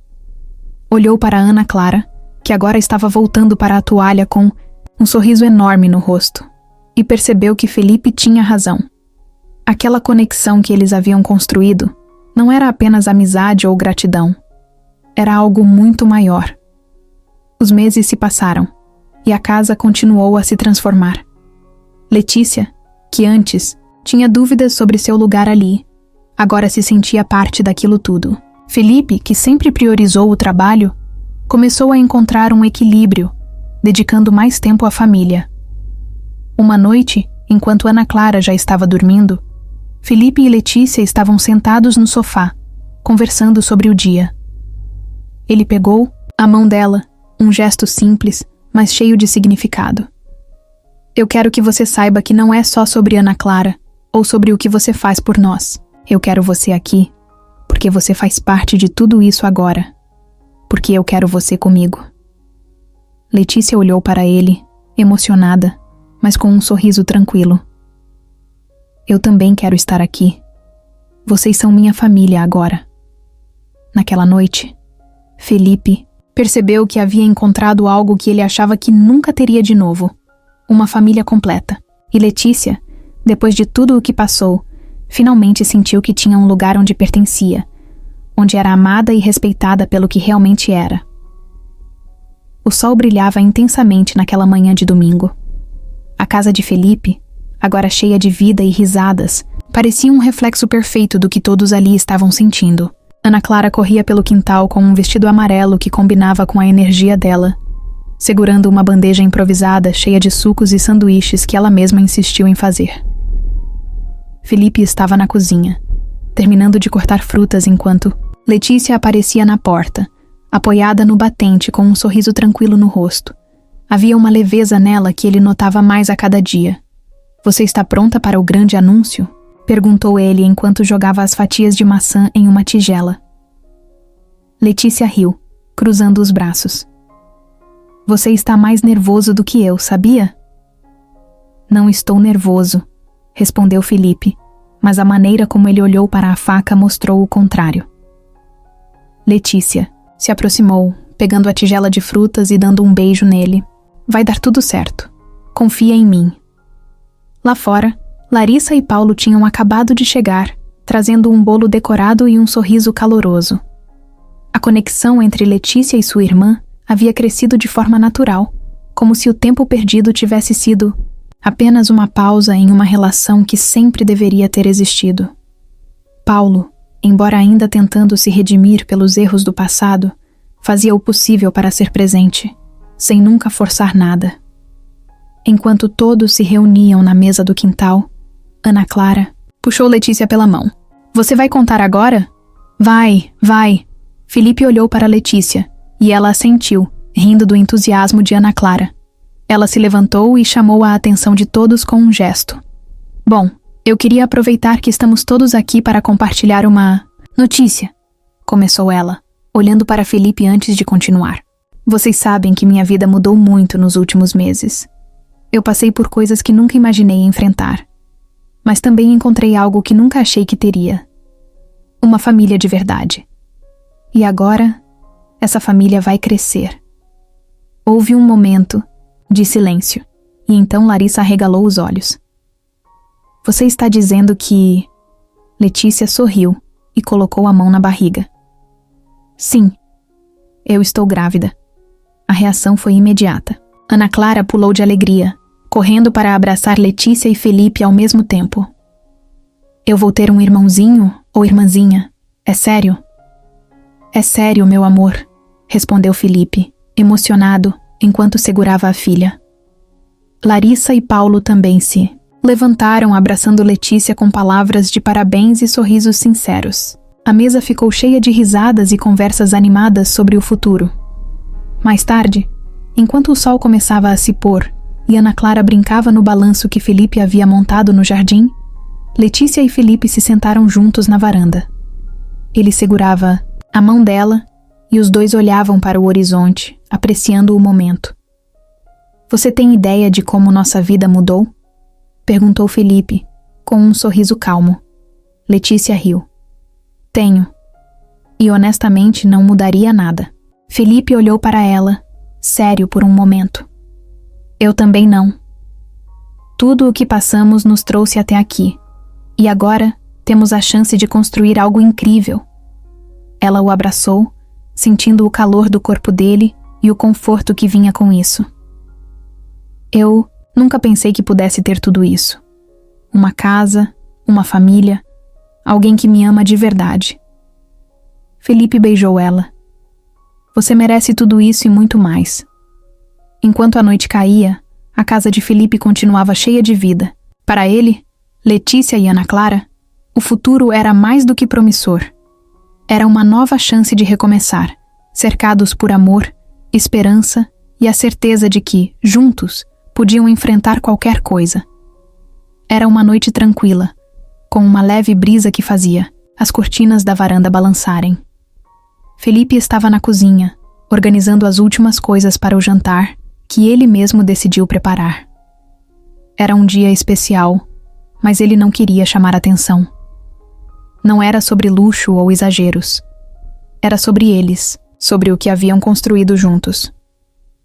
Olhou para Ana Clara, que agora estava voltando para a toalha com um sorriso enorme no rosto, e percebeu que Felipe tinha razão. Aquela conexão que eles haviam construído não era apenas amizade ou gratidão. Era algo muito maior. Os meses se passaram, e a casa continuou a se transformar. Letícia, que antes tinha dúvidas sobre seu lugar ali, agora se sentia parte daquilo tudo. Felipe, que sempre priorizou o trabalho, começou a encontrar um equilíbrio, dedicando mais tempo à família. Uma noite, enquanto Ana Clara já estava dormindo, Felipe e Letícia estavam sentados no sofá, conversando sobre o dia. Ele pegou a mão dela, um gesto simples, mas cheio de significado. "Eu quero que você saiba que não é só sobre Ana Clara, ou sobre o que você faz por nós. Eu quero você aqui, porque você faz parte de tudo isso agora. Porque eu quero você comigo." Letícia olhou para ele, emocionada, mas com um sorriso tranquilo. "Eu também quero estar aqui. Vocês são minha família agora." Naquela noite, Felipe percebeu que havia encontrado algo que ele achava que nunca teria de novo: uma família completa. E Letícia, depois de tudo o que passou, finalmente sentiu que tinha um lugar onde pertencia, onde era amada e respeitada pelo que realmente era. O sol brilhava intensamente naquela manhã de domingo. A casa de Felipe, agora cheia de vida e risadas, parecia um reflexo perfeito do que todos ali estavam sentindo. Ana Clara corria pelo quintal com um vestido amarelo que combinava com a energia dela, segurando uma bandeja improvisada cheia de sucos e sanduíches que ela mesma insistiu em fazer. Felipe estava na cozinha, terminando de cortar frutas enquanto Letícia aparecia na porta, apoiada no batente com um sorriso tranquilo no rosto. Havia uma leveza nela que ele notava mais a cada dia. "Você está pronta para o grande anúncio?" perguntou ele enquanto jogava as fatias de maçã em uma tigela. Letícia riu, cruzando os braços. "Você está mais nervoso do que eu, sabia?" "Não estou nervoso", respondeu Felipe, mas a maneira como ele olhou para a faca mostrou o contrário. Letícia se aproximou, pegando a tigela de frutas e dando um beijo nele. "Vai dar tudo certo. Confia em mim." Lá fora, Larissa e Paulo tinham acabado de chegar, trazendo um bolo decorado e um sorriso caloroso. A conexão entre Letícia e sua irmã havia crescido de forma natural, como se o tempo perdido tivesse sido apenas uma pausa em uma relação que sempre deveria ter existido. Paulo, embora ainda tentando se redimir pelos erros do passado, fazia o possível para ser presente, sem nunca forçar nada. Enquanto todos se reuniam na mesa do quintal, Ana Clara puxou Letícia pela mão. "Você vai contar agora?" Vai. Felipe olhou para Letícia, e ela assentiu, rindo do entusiasmo de Ana Clara. Ela se levantou e chamou a atenção de todos com um gesto. "Bom, eu queria aproveitar que estamos todos aqui para compartilhar uma notícia", começou ela, olhando para Felipe antes de continuar. "Vocês sabem que minha vida mudou muito nos últimos meses. Eu passei por coisas que nunca imaginei enfrentar. Mas também encontrei algo que nunca achei que teria. Uma família de verdade. E agora, essa família vai crescer." Houve um momento de silêncio, e então Larissa arregalou os olhos. "Você está dizendo que..." Letícia sorriu e colocou a mão na barriga. "Sim, eu estou grávida." A reação foi imediata. Ana Clara pulou de alegria, correndo para abraçar Letícia e Felipe ao mesmo tempo. "Eu vou ter um irmãozinho ou irmãzinha? É sério?" "É sério, meu amor", respondeu Felipe, emocionado, enquanto segurava a filha. Larissa e Paulo também se levantaram, abraçando Letícia com palavras de parabéns e sorrisos sinceros. A mesa ficou cheia de risadas e conversas animadas sobre o futuro. Mais tarde, enquanto o sol começava a se pôr e Ana Clara brincava no balanço que Felipe havia montado no jardim, Letícia e Felipe se sentaram juntos na varanda. Ele segurava a mão dela e os dois olhavam para o horizonte, apreciando o momento. "Você tem ideia de como nossa vida mudou?" perguntou Felipe, com um sorriso calmo. Letícia riu. "Tenho. E honestamente não mudaria nada." Felipe olhou para ela, sério por um momento. "Eu também não. Tudo o que passamos nos trouxe até aqui, e agora temos a chance de construir algo incrível." Ela o abraçou, sentindo o calor do corpo dele e o conforto que vinha com isso. "Eu nunca pensei que pudesse ter tudo isso. Uma casa, uma família, alguém que me ama de verdade." Felipe beijou ela. "Você merece tudo isso e muito mais." Enquanto a noite caía, a casa de Felipe continuava cheia de vida. Para ele, Letícia e Ana Clara, o futuro era mais do que promissor. Era uma nova chance de recomeçar, cercados por amor, esperança e a certeza de que, juntos, podiam enfrentar qualquer coisa. Era uma noite tranquila, com uma leve brisa que fazia as cortinas da varanda balançarem. Felipe estava na cozinha, organizando as últimas coisas para o jantar que ele mesmo decidiu preparar. Era um dia especial, mas ele não queria chamar atenção. Não era sobre luxo ou exageros. Era sobre eles, sobre o que haviam construído juntos.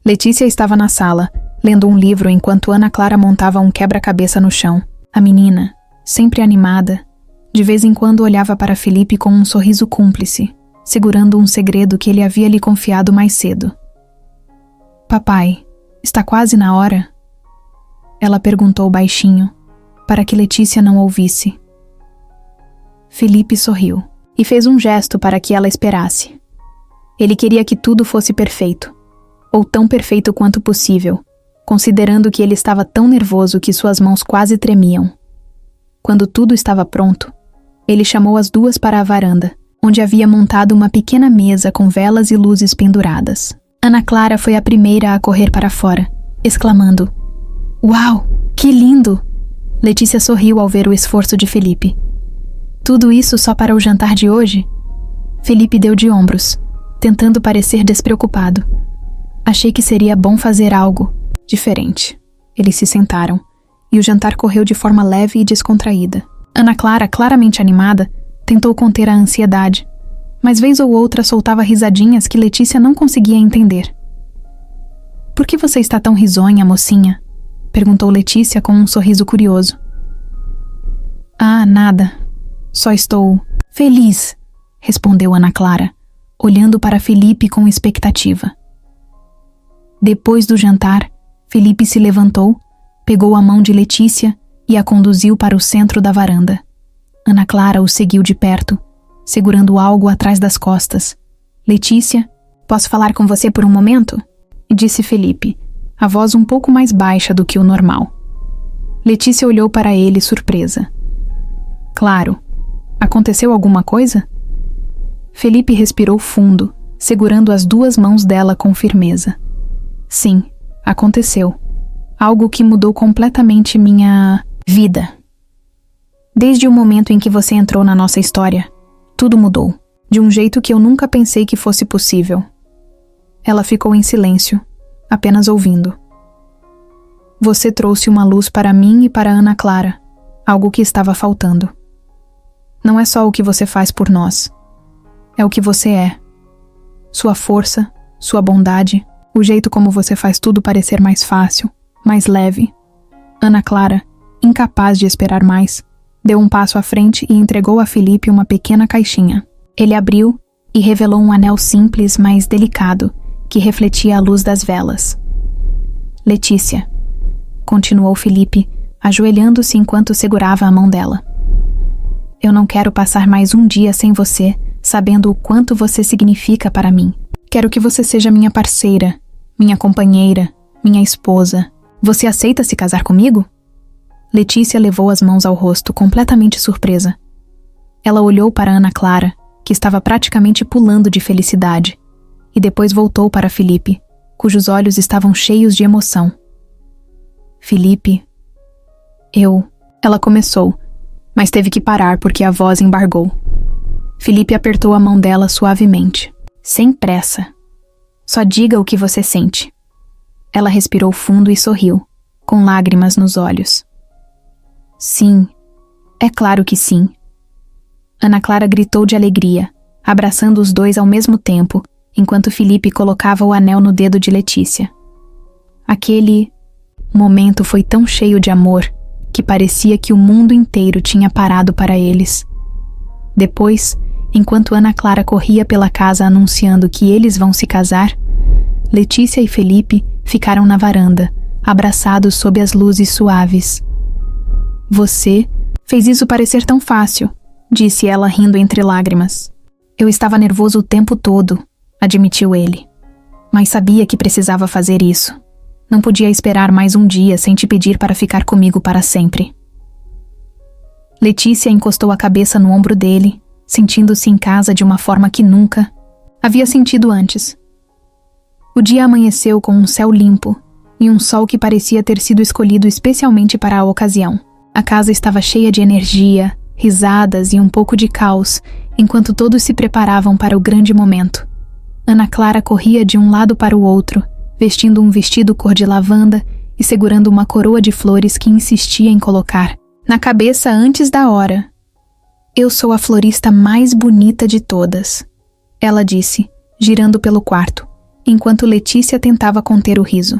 Letícia estava na sala, lendo um livro enquanto Ana Clara montava um quebra-cabeça no chão. A menina, sempre animada, de vez em quando olhava para Felipe com um sorriso cúmplice, segurando um segredo que ele havia lhe confiado mais cedo. "Papai, está quase na hora?" Ela perguntou baixinho, para que Letícia não ouvisse. Felipe sorriu e fez um gesto para que ela esperasse. Ele queria que tudo fosse perfeito, ou tão perfeito quanto possível, considerando que ele estava tão nervoso que suas mãos quase tremiam. Quando tudo estava pronto, ele chamou as duas para a varanda, onde havia montado uma pequena mesa com velas e luzes penduradas. Ana Clara foi a primeira a correr para fora, exclamando: "Uau, que lindo!" Letícia sorriu ao ver o esforço de Felipe. "Tudo isso só para o jantar de hoje?" Felipe deu de ombros, tentando parecer despreocupado. "Achei que seria bom fazer algo diferente." Eles se sentaram, e o jantar correu de forma leve e descontraída. Ana Clara, claramente animada, tentou conter a ansiedade, mas vez ou outra soltava risadinhas que Letícia não conseguia entender. "Por que você está tão risonha, mocinha?" perguntou Letícia com um sorriso curioso. "Ah, nada. Só estou feliz", respondeu Ana Clara, olhando para Felipe com expectativa. Depois do jantar, Felipe se levantou, pegou a mão de Letícia e a conduziu para o centro da varanda. Ana Clara o seguiu de perto, segurando algo atrás das costas. "Letícia, posso falar com você por um momento?" disse Felipe, a voz um pouco mais baixa do que o normal. Letícia olhou para ele surpresa. "Claro. Aconteceu alguma coisa?" Felipe respirou fundo, segurando as duas mãos dela com firmeza. "Sim, aconteceu. Algo que mudou completamente minha vida. Desde o momento em que você entrou na nossa história, tudo mudou, de um jeito que eu nunca pensei que fosse possível." Ela ficou em silêncio, apenas ouvindo. "Você trouxe uma luz para mim e para Ana Clara, algo que estava faltando. Não é só o que você faz por nós, é o que você é. Sua força, sua bondade, o jeito como você faz tudo parecer mais fácil, mais leve." Ana Clara, incapaz de esperar mais, deu um passo à frente e entregou a Felipe uma pequena caixinha. Ele abriu e revelou um anel simples, mas delicado, que refletia a luz das velas. "Letícia", continuou Felipe, ajoelhando-se enquanto segurava a mão dela. "Eu não quero passar mais um dia sem você, sabendo o quanto você significa para mim. Quero que você seja minha parceira, minha companheira, minha esposa. Você aceita se casar comigo?" Letícia levou as mãos ao rosto, completamente surpresa. Ela olhou para Ana Clara, que estava praticamente pulando de felicidade, e depois voltou para Felipe, cujos olhos estavam cheios de emoção. "Felipe, Ela começou, mas teve que parar porque a voz embargou. Felipe apertou a mão dela suavemente. "Sem pressa. Só diga o que você sente." Ela respirou fundo e sorriu, com lágrimas nos olhos. "Sim, é claro que sim." Ana Clara gritou de alegria, abraçando os dois ao mesmo tempo, enquanto Felipe colocava o anel no dedo de Letícia. Aquele momento foi tão cheio de amor que parecia que o mundo inteiro tinha parado para eles. Depois, enquanto Ana Clara corria pela casa anunciando que eles vão se casar, Letícia e Felipe ficaram na varanda, abraçados sob as luzes suaves. "Você fez isso parecer tão fácil", disse ela rindo entre lágrimas. "Eu estava nervoso o tempo todo", admitiu ele. "Mas sabia que precisava fazer isso. Não podia esperar mais um dia sem te pedir para ficar comigo para sempre." Letícia encostou a cabeça no ombro dele, sentindo-se em casa de uma forma que nunca havia sentido antes. O dia amanheceu com um céu limpo e um sol que parecia ter sido escolhido especialmente para a ocasião. A casa estava cheia de energia, risadas e um pouco de caos, enquanto todos se preparavam para o grande momento. Ana Clara corria de um lado para o outro, vestindo um vestido cor de lavanda e segurando uma coroa de flores que insistia em colocar na cabeça antes da hora. "Eu sou a florista mais bonita de todas", ela disse, girando pelo quarto, enquanto Letícia tentava conter o riso.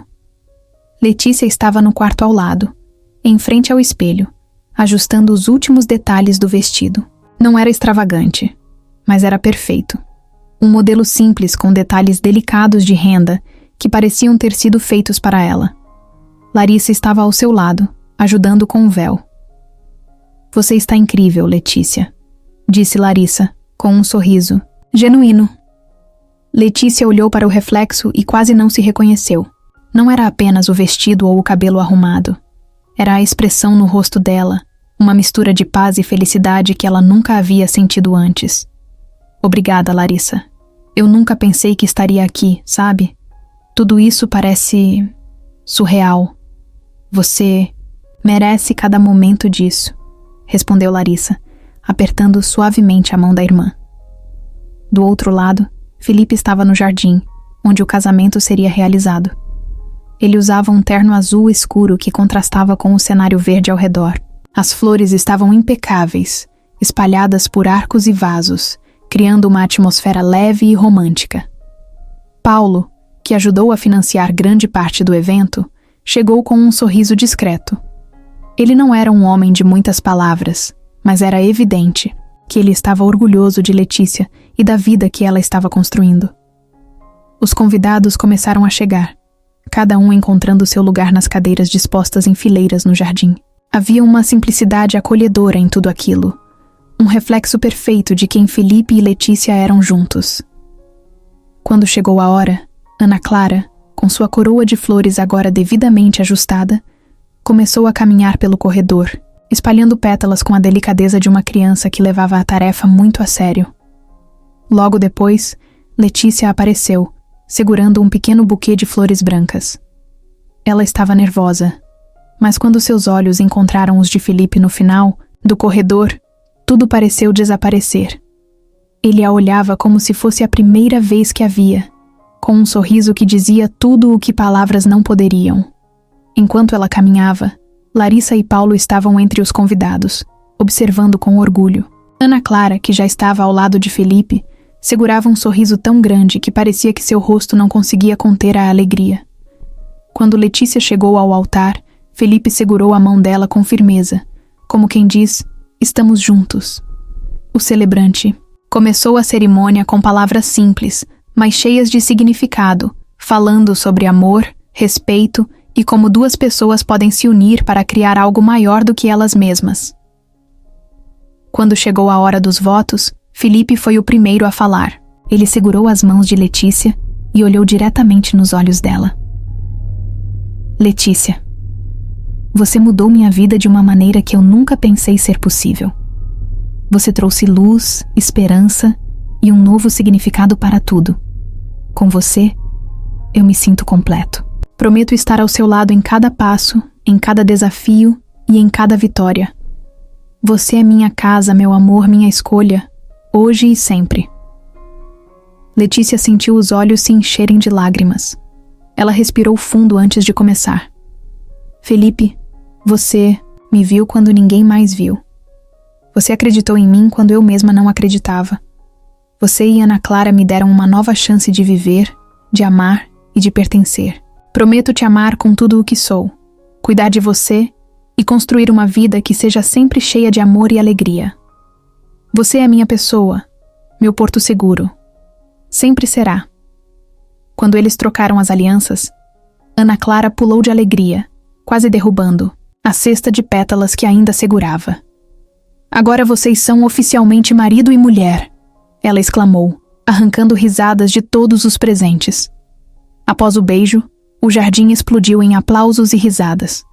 Letícia estava no quarto ao lado, em frente ao espelho, ajustando os últimos detalhes do vestido. Não era extravagante, mas era perfeito. Um modelo simples com detalhes delicados de renda que pareciam ter sido feitos para ela. Larissa estava ao seu lado, ajudando com o véu. "Você está incrível, Letícia", disse Larissa, com um sorriso genuíno. Letícia olhou para o reflexo e quase não se reconheceu. Não era apenas o vestido ou o cabelo arrumado. Era a expressão no rosto dela, uma mistura de paz e felicidade que ela nunca havia sentido antes. Obrigada, Larissa. Eu nunca pensei que estaria aqui, sabe? Tudo isso parece surreal. Você merece cada momento disso, respondeu Larissa, apertando suavemente a mão da irmã. Do outro lado, Felipe estava no jardim, onde o casamento seria realizado. Ele usava um terno azul escuro que contrastava com o cenário verde ao redor. As flores estavam impecáveis, espalhadas por arcos e vasos, criando uma atmosfera leve e romântica. Paulo, que ajudou a financiar grande parte do evento, chegou com um sorriso discreto. Ele não era um homem de muitas palavras, mas era evidente que ele estava orgulhoso de Letícia e da vida que ela estava construindo. Os convidados começaram a chegar, cada um encontrando seu lugar nas cadeiras dispostas em fileiras no jardim. Havia uma simplicidade acolhedora em tudo aquilo, um reflexo perfeito de quem Felipe e Letícia eram juntos. Quando chegou a hora, Ana Clara, com sua coroa de flores agora devidamente ajustada, começou a caminhar pelo corredor, espalhando pétalas com a delicadeza de uma criança que levava a tarefa muito a sério. Logo depois, Letícia apareceu, segurando um pequeno buquê de flores brancas. Ela estava nervosa, mas quando seus olhos encontraram os de Felipe no final do corredor, tudo pareceu desaparecer. Ele a olhava como se fosse a primeira vez que a via, com um sorriso que dizia tudo o que palavras não poderiam. Enquanto ela caminhava, Larissa e Paulo estavam entre os convidados, observando com orgulho. Ana Clara, que já estava ao lado de Felipe, segurava um sorriso tão grande que parecia que seu rosto não conseguia conter a alegria. Quando Letícia chegou ao altar, Felipe segurou a mão dela com firmeza, como quem diz: "Estamos juntos." O celebrante começou a cerimônia com palavras simples, mas cheias de significado, falando sobre amor, respeito e como duas pessoas podem se unir para criar algo maior do que elas mesmas. Quando chegou a hora dos votos, Felipe foi o primeiro a falar. Ele segurou as mãos de Letícia e olhou diretamente nos olhos dela. "Letícia, você mudou minha vida de uma maneira que eu nunca pensei ser possível. Você trouxe luz, esperança e um novo significado para tudo. Com você, eu me sinto completo. Prometo estar ao seu lado em cada passo, em cada desafio e em cada vitória. Você é minha casa, meu amor, minha escolha, hoje e sempre." Letícia sentiu os olhos se encherem de lágrimas. Ela respirou fundo antes de começar. "Felipe, você me viu quando ninguém mais viu. Você acreditou em mim quando eu mesma não acreditava. Você e Ana Clara me deram uma nova chance de viver, de amar e de pertencer. Prometo te amar com tudo o que sou, cuidar de você e construir uma vida que seja sempre cheia de amor e alegria. Você é minha pessoa, meu porto seguro. Sempre será." Quando eles trocaram as alianças, Ana Clara pulou de alegria, quase derrubando a cesta de pétalas que ainda segurava. "Agora vocês são oficialmente marido e mulher", ela exclamou, arrancando risadas de todos os presentes. Após o beijo, o jardim explodiu em aplausos e risadas.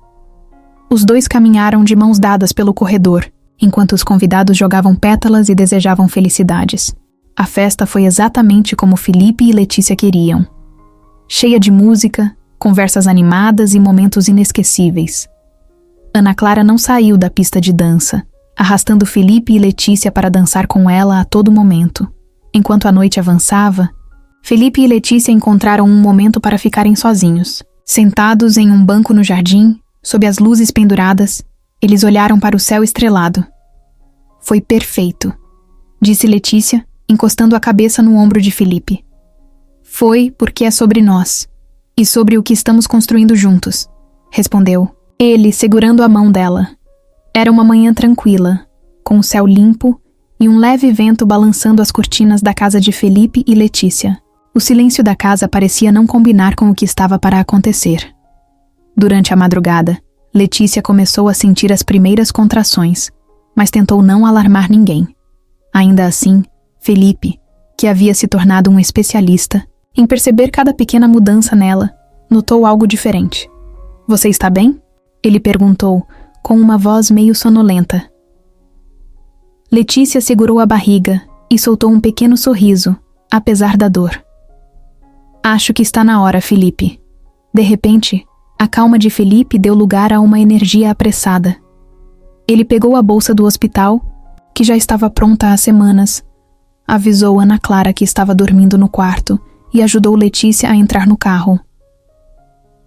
Os dois caminharam de mãos dadas pelo corredor, enquanto os convidados jogavam pétalas e desejavam felicidades. A festa foi exatamente como Felipe e Letícia queriam. Cheia de música, conversas animadas e momentos inesquecíveis. Ana Clara não saiu da pista de dança, arrastando Felipe e Letícia para dançar com ela a todo momento. Enquanto a noite avançava, Felipe e Letícia encontraram um momento para ficarem sozinhos. Sentados em um banco no jardim, sob as luzes penduradas, eles olharam para o céu estrelado. "Foi perfeito", disse Letícia, encostando a cabeça no ombro de Felipe. "Foi porque é sobre nós, e sobre o que estamos construindo juntos", respondeu, ele segurando a mão dela. Era uma manhã tranquila, com o céu limpo e um leve vento balançando as cortinas da casa de Felipe e Letícia. O silêncio da casa parecia não combinar com o que estava para acontecer. Durante a madrugada, Letícia começou a sentir as primeiras contrações, mas tentou não alarmar ninguém. Ainda assim, Felipe, que havia se tornado um especialista em perceber cada pequena mudança nela, notou algo diferente. "Você está bem?" ele perguntou, com uma voz meio sonolenta. Letícia segurou a barriga, e soltou um pequeno sorriso, apesar da dor. Acho que está na hora, Felipe. De repente, a calma de Felipe deu lugar a uma energia apressada. Ele pegou a bolsa do hospital, que já estava pronta há semanas, avisou Ana Clara que estava dormindo no quarto e ajudou Letícia a entrar no carro.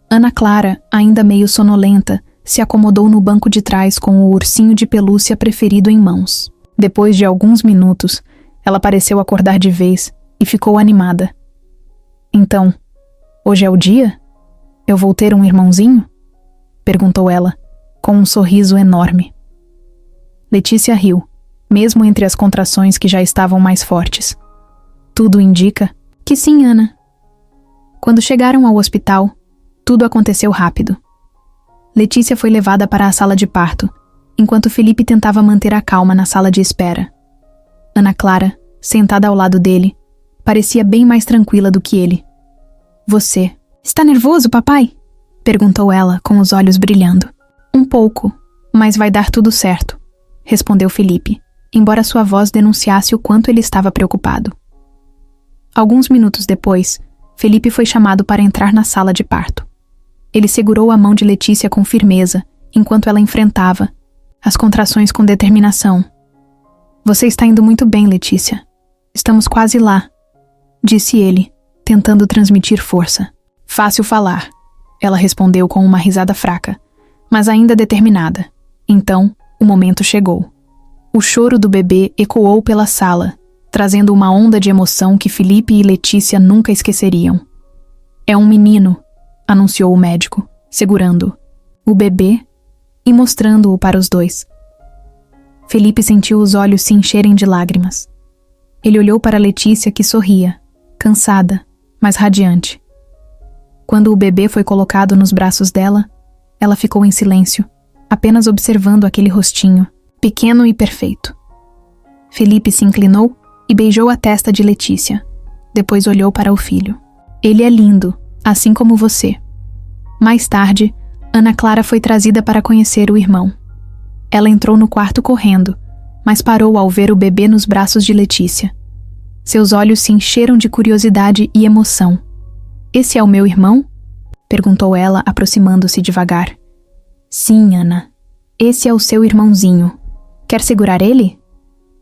Ana Clara, ainda meio sonolenta, se acomodou no banco de trás com o ursinho de pelúcia preferido em mãos. Depois de alguns minutos, ela pareceu acordar de vez e ficou animada. Então, hoje é o dia? Eu vou ter um irmãozinho? Perguntou ela, com um sorriso enorme. Letícia riu, mesmo entre as contrações que já estavam mais fortes. Tudo indica que sim, Ana. Quando chegaram ao hospital, tudo aconteceu rápido. Letícia foi levada para a sala de parto, enquanto Felipe tentava manter a calma na sala de espera. Ana Clara, sentada ao lado dele, parecia bem mais tranquila do que ele. Você está nervoso, papai? Perguntou ela, com os olhos brilhando. Um pouco, mas vai dar tudo certo, respondeu Felipe, embora sua voz denunciasse o quanto ele estava preocupado. Alguns minutos depois, Felipe foi chamado para entrar na sala de parto. Ele segurou a mão de Letícia com firmeza, enquanto ela enfrentava as contrações com determinação. Você está indo muito bem, Letícia. Estamos quase lá, disse ele, tentando transmitir força. Fácil falar, ela respondeu com uma risada fraca, mas ainda determinada. Então, o momento chegou. O choro do bebê ecoou pela sala, trazendo uma onda de emoção que Felipe e Letícia nunca esqueceriam. É um menino, anunciou o médico, segurando o bebê e mostrando-o para os dois. Felipe sentiu os olhos se encherem de lágrimas. Ele olhou para Letícia, que sorria, cansada, mas radiante. Quando o bebê foi colocado nos braços dela, ela ficou em silêncio, apenas observando aquele rostinho, pequeno e perfeito. Felipe se inclinou e beijou a testa de Letícia. Depois olhou para o filho. Ele é lindo, assim como você. Mais tarde, Ana Clara foi trazida para conhecer o irmão. Ela entrou no quarto correndo, mas parou ao ver o bebê nos braços de Letícia. Seus olhos se encheram de curiosidade e emoção. Esse é o meu irmão? Perguntou ela, aproximando-se devagar. Sim, Ana. Esse é o seu irmãozinho. Quer segurar ele?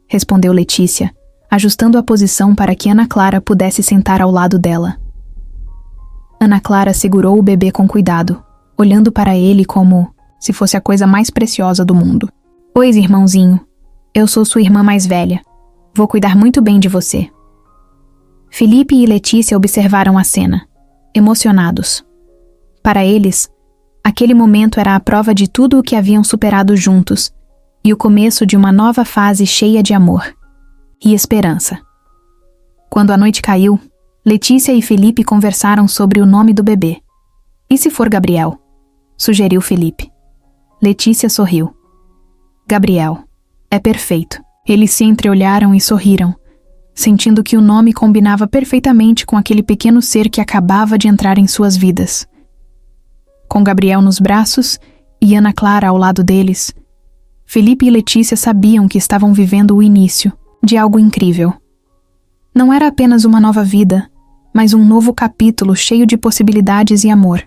Respondeu Letícia, ajustando a posição para que Ana Clara pudesse sentar ao lado dela. Ana Clara segurou o bebê com cuidado, olhando para ele como se fosse a coisa mais preciosa do mundo. Oi, irmãozinho. Eu sou sua irmã mais velha. Vou cuidar muito bem de você. Felipe e Letícia observaram a cena, emocionados. Para eles, aquele momento era a prova de tudo o que haviam superado juntos e o começo de uma nova fase cheia de amor e esperança. Quando a noite caiu, Letícia e Felipe conversaram sobre o nome do bebê. E se for Gabriel? Sugeriu Felipe. Letícia sorriu. Gabriel. É perfeito. Eles se entreolharam e sorriram, sentindo que o nome combinava perfeitamente com aquele pequeno ser que acabava de entrar em suas vidas. Com Gabriel nos braços e Ana Clara ao lado deles, Felipe e Letícia sabiam que estavam vivendo o início de algo incrível. Não era apenas uma nova vida, mas um novo capítulo cheio de possibilidades e amor.